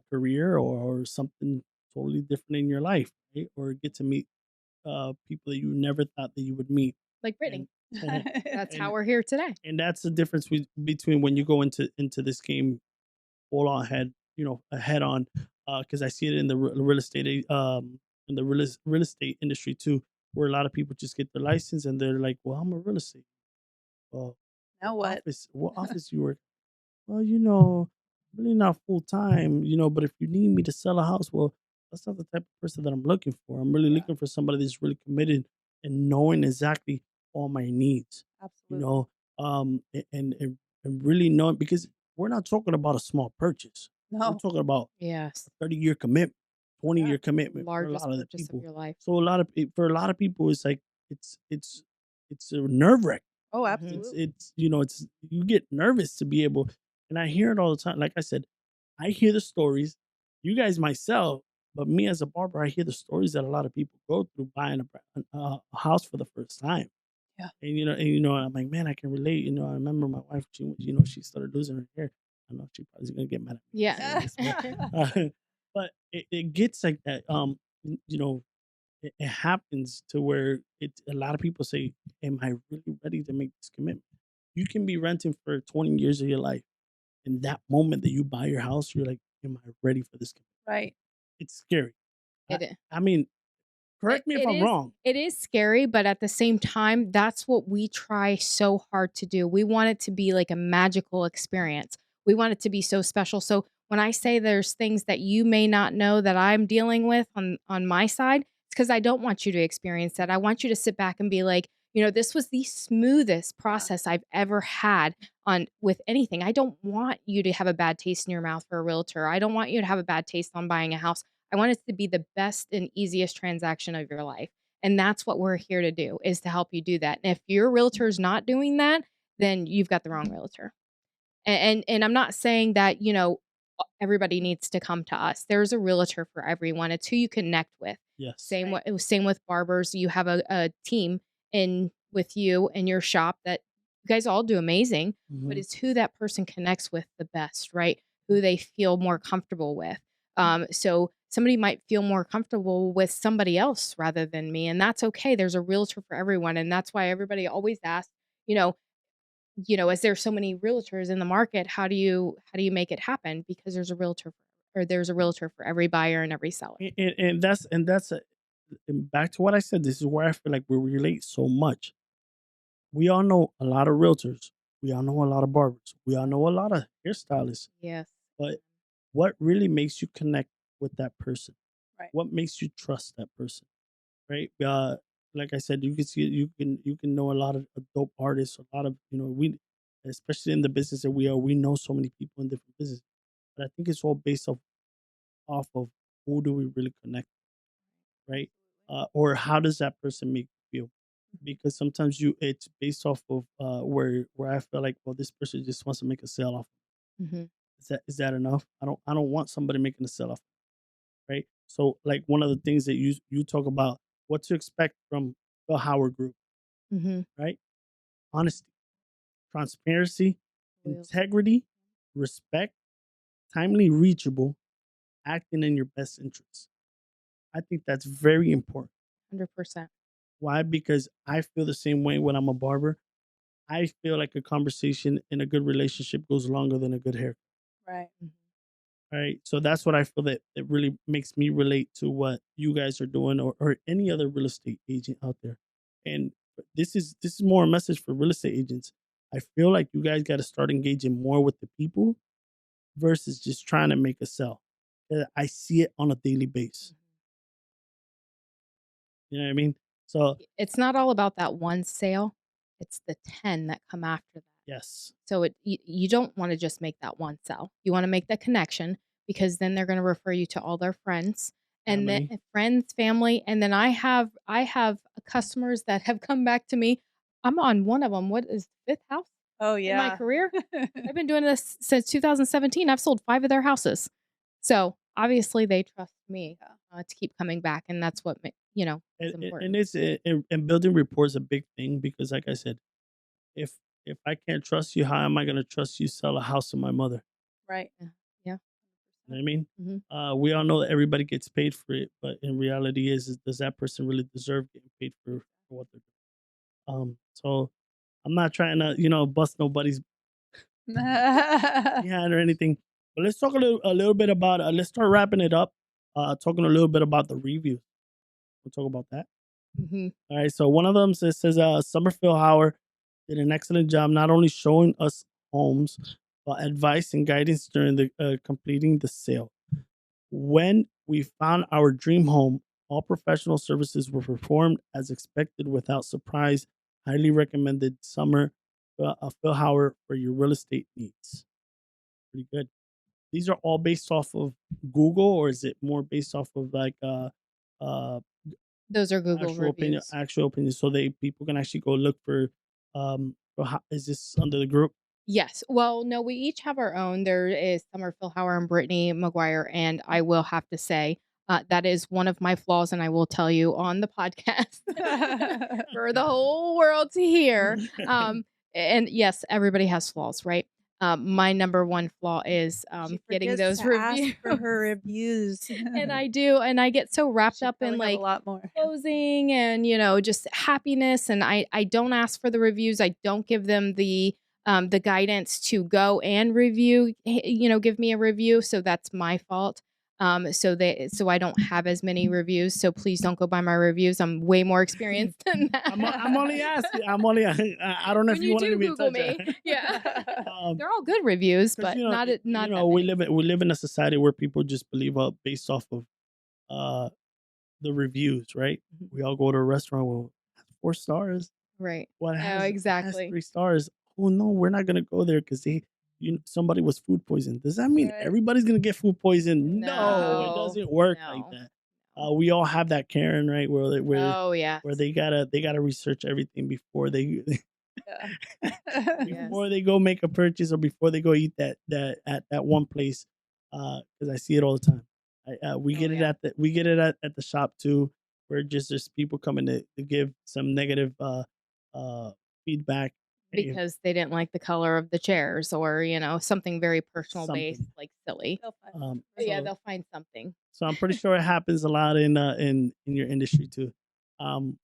career or something totally different in your life, right? Or get to meet people that you never thought that you would meet, Like Brittany. and and That's how and we're here today. that's the difference between when you go into this game full on head, a head on, because I see it in the real estate, in the real estate industry too, where a lot of people just get their license and they're like, "Well, I'm a real estate. Well, Now what? what office you work?" Well, really not full time, but if you need me to sell a house, well, that's not the type of person that I'm looking for. I'm really Yeah, looking for somebody that's really committed and knowing exactly all my needs, you absolutely. know, and really knowing, because we're not talking about a small purchase. We're No. talking about Yes. 30-year commitment, Yeah. 20-year commitment for a Largest lot of the purchase of people. your life. So for a lot of people, it's like it's it's it's a nerve wracking. Oh, Mhm. absolutely. It's you get nervous to be able, and I hear it all the time. Like I said, I hear the stories. You guys myself, but me as a barber, I hear the stories that a lot of people go through buying a house for the first time. Yeah. And I'm like, man, I can relate. I remember my wife. She started losing her hair. I know she probably gonna get mad at me for Yeah. saying this, but it gets like that. You know, it happens to where a lot of people say, "Am I really ready to make this commitment?" You can be renting for 20 years of your life. In that moment that you buy your house, you're like, "Am I ready for this commitment?" Right. It's scary. I, It I mean, It correct me if it I'm is wrong. it is scary, but at the same time, that's what we try so hard to do. We want it to be like a magical experience. We want it to be so special. So when I say there's things that you may not know that I'm dealing with on my side, it's because I don't want you to experience that. I want you to sit back and be like, this was the smoothest Yeah. process I've ever had on with anything. I don't want you to have a bad taste in your mouth for a realtor. I don't want you to have a bad taste on buying a house. I want it to be the best and easiest transaction of your life. And that's what we're here to do is to help you do that. And if your realtor is not doing that, then you've got the wrong realtor. And I'm not saying that, everybody needs to come to us. There's a realtor for everyone. It's who you connect with. Yes. Same Right. way, same with barbers. You have a team in with you in your shop that you guys all do amazing, but Mhm. it's who that person connects with the best, right? Who they feel more comfortable with. So somebody might feel more comfortable with somebody else rather than me, and that's okay. There's a realtor for everyone, and that's why everybody always asks, you know, as there's so many realtors in the market, how do you make it happen? Because there's a realtor for every buyer and every seller. And back to what I said. This is where I feel like we relate so much. We all know a lot of realtors. We all know a lot of barbers. We all know a lot of hairstylists. Yes. But what really makes you connect with that person? Right. What makes you trust that person? Right? Like I said, you can know a lot of dope artists, a lot of we, especially in the business that we are, we know so many people in different businesses. But I think it's all based off of who do we really connect, right? Or how does that person make you feel? Because sometimes it's based off of where I feel like, well, this person just wants to make a sale off. Hmm. Is that enough? I don't want somebody making a sell off, right? So like one of the things that you talk about, what to expect from the Howard Group. right? Honesty, transparency, Loyalty. integrity, respect, timely reachable, acting in your best interest. I think that's very important. 100%. Why? Because I feel the same way when I'm a barber. I feel like a conversation in a good relationship goes longer than a good haircut. Right. Right. So that's what I feel that it really makes me relate to what you guys are doing, or any other real estate agent out there. And this is more a message for real estate agents. I feel like you guys got to start engaging more with the people versus just trying to make a sell. I see it on a daily basis. You know what I mean? So It's not all about that one sale. It's the 10 that come after that. yes, So you don't want to just make that one sell. You want to make that connection, because then they're going to refer you to all their friends and then family. friends, family, and then I have customers that have come back to me. I'm on one of them. What is the 5th house Oh, in my yeah. career? I've been doing this since 2017. I've sold 5 of their houses. So obviously they trust me to keep coming back, and that's what is important. And it's and building rapport is a big thing because, like I said, if if I can't trust you, how am I going to trust you sell a house to my mother? Right. Yeah. Yeah. You know what I mean? Mhm. We all know that everybody gets paid for it, but in reality, is does that person really deserve getting paid for what they're doing? So I'm not trying to bust nobody's behind or anything, but let's talk a little bit about. Let's start wrapping it up. Talking a little bit about the review. We'll talk about that. Mhm. All right. So one of them says Summer Philhower did an excellent job not only showing us homes, but advice and guidance during the completing the sale. When we found our dream home, all professional services were performed as expected without surprise. Highly recommended Summer Philhower for your real estate needs. Pretty good. These are all based off of Google, or is it more based off of like uh Those are Google reviews. actual opinion, so people can actually go look is this under the group? Yes. Well, no, we each have our own. There is Summer Philhower and Brittany McGuire, and I will have to say that is one of my flaws, and I will tell you on the podcast for the whole world to hear. And yes, everybody has flaws, right? My number one flaw is She getting forgets those to ask reviews. for her reviews. And I do, and I get so wrapped Should up in probably have like a lot more. closing and just happiness, and I don't ask for the reviews. I don't give them the guidance to go and review, give me a review. So that's my fault. So I don't have as many reviews. So please don't go by my reviews. I'm way more experienced than that. I'm only asking. I don't know When if you you wanted do to be Google touch me, that. yeah, Um, they're all good reviews, 'Cause, but not that we many. live in a society where people just believe up based off of uh the reviews, right? Mhm. We all go to a restaurant. Well, 4 stars. Right. What Oh, has exactly. 3 stars? Oh no, we're not gonna go there because somebody was food poisoned. Does that mean Right. everybody's gonna get food poisoned? No, it No, doesn't work like no, that. no. We all have that Karen, right? Oh yes, Where they gotta research everything before they Yeah. yes. before they go make a purchase, or before they go eat that at that one place. Because I see it all the time. We Oh get it yeah. at the shop too, where just there's people coming to give some negative uh feedback. Hey, Because they didn't like the color of the chairs, or something very personal based, something. like silly. They'll find Yeah, So they'll find something. so I'm pretty sure it happens a lot in your industry too. Um,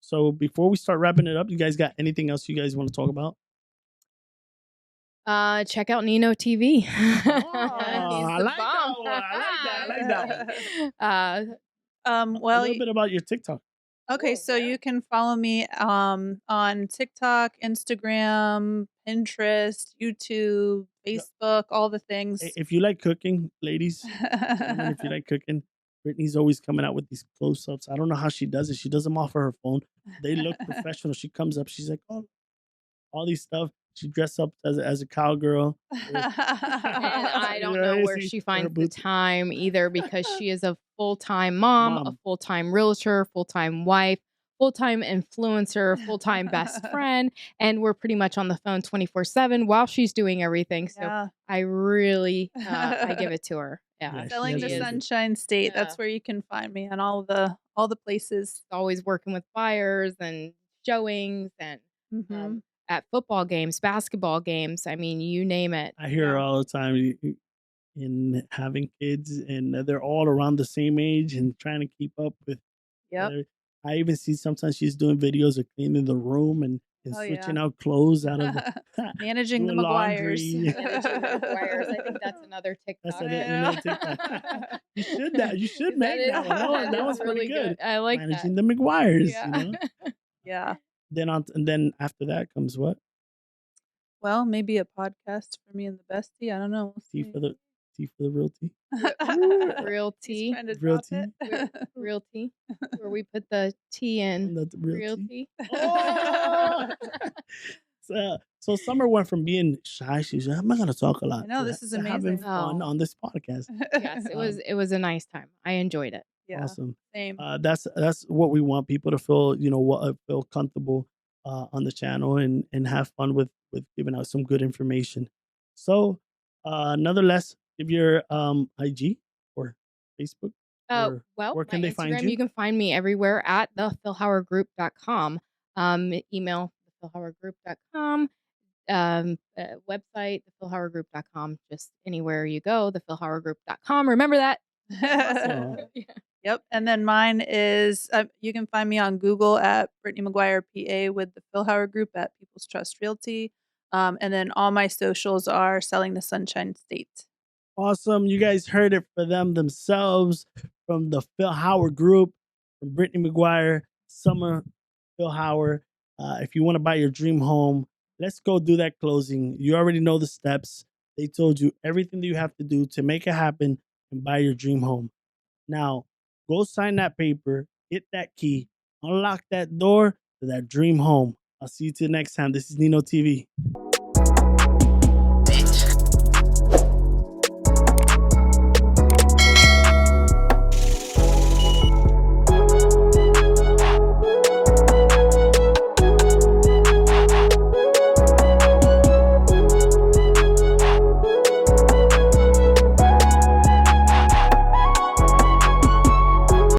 so before we start wrapping it up, you guys got anything else you guys want to talk about? Check out Nino TV. He's Oh, I the like that bomb. one. I like that. I like that one. uh, A well, little bit about your TikTok. okay, Oh, so yeah. you can follow me on TikTok, Instagram, Pinterest, YouTube, Yeah. Facebook, all the things. If you like cooking, ladies, gentlemen, if you like cooking, Brittany's always coming out with these close-ups. I don't know how she does it. She does them off of her phone. They look professional. She comes up. She's like, "Oh, all these stuff." She dressed up as a cowgirl. And I don't know where she finds the time either, because she is a full-time mom, a full-time realtor, full-time wife, full-time influencer, full-time best friend, and we're pretty much on the phone 24/7 while she's doing everything. So Yeah. I really I give it to her. Yeah, Yeah, she Selling has the she is Sunshine State. That's Yeah. where you can find me on all the places. always working with buyers, and showings and Mhm. at football games, basketball games. I mean, you name it. I hear her all the time in having kids, and they're all around the same age and trying to keep up with. Yep. I even see sometimes she's doing videos of cleaning the room and Oh, switching yeah. out clothes out of Managing the doing McGuires. laundry. Managing the McGuires. I think that's another That's TikTok. another TikTok. You should that. You should That make is, that one. That is one's pretty really good. I like that. Managing the McGuires. Yeah. You know. Yeah. And then after that comes what? Well, maybe a podcast for me and the bestie. I don't know. We'll Tea see. for the real tea. Real He's tea. trying to Real drop it. Real tea. Where we put the tea in. The real Real tea. tea. Oh! So Summer went from being shy. She's I'm not gonna talk a lot. I know, to this is having amazing. fun Oh. on this podcast. Yes, it was a nice time. I enjoyed it. Yeah. Awesome. Same. That's what we want people to feel. Feel comfortable on the channel and have fun with giving out some good information. So nonetheless, give your IG or Facebook. Or Well, where can my they find Instagram, you? you can find me everywhere at thephlhowergroup.com. Email thephlhowergroup.com. Website, thephlhowergroup.com. Just anywhere you go, thephlhowergroup.com. Remember that. Awesome. Yeah. Yep. And then mine is you can find me on Google at Brittany McGuire PA with the Philhower Group at People's Trust Realty. And then all my socials are Selling the Sunshine State. Awesome. You guys heard it for them themselves from the Philhower Group, from Brittany McGuire, Summer Philhower. If you want to buy your dream home, let's go do that closing. You already know the steps. They told you everything that you have to do to make it happen and buy your dream home. Now, go sign that paper, hit that key, unlock that door to that dream home. I'll see you till next time. This is Nino TV.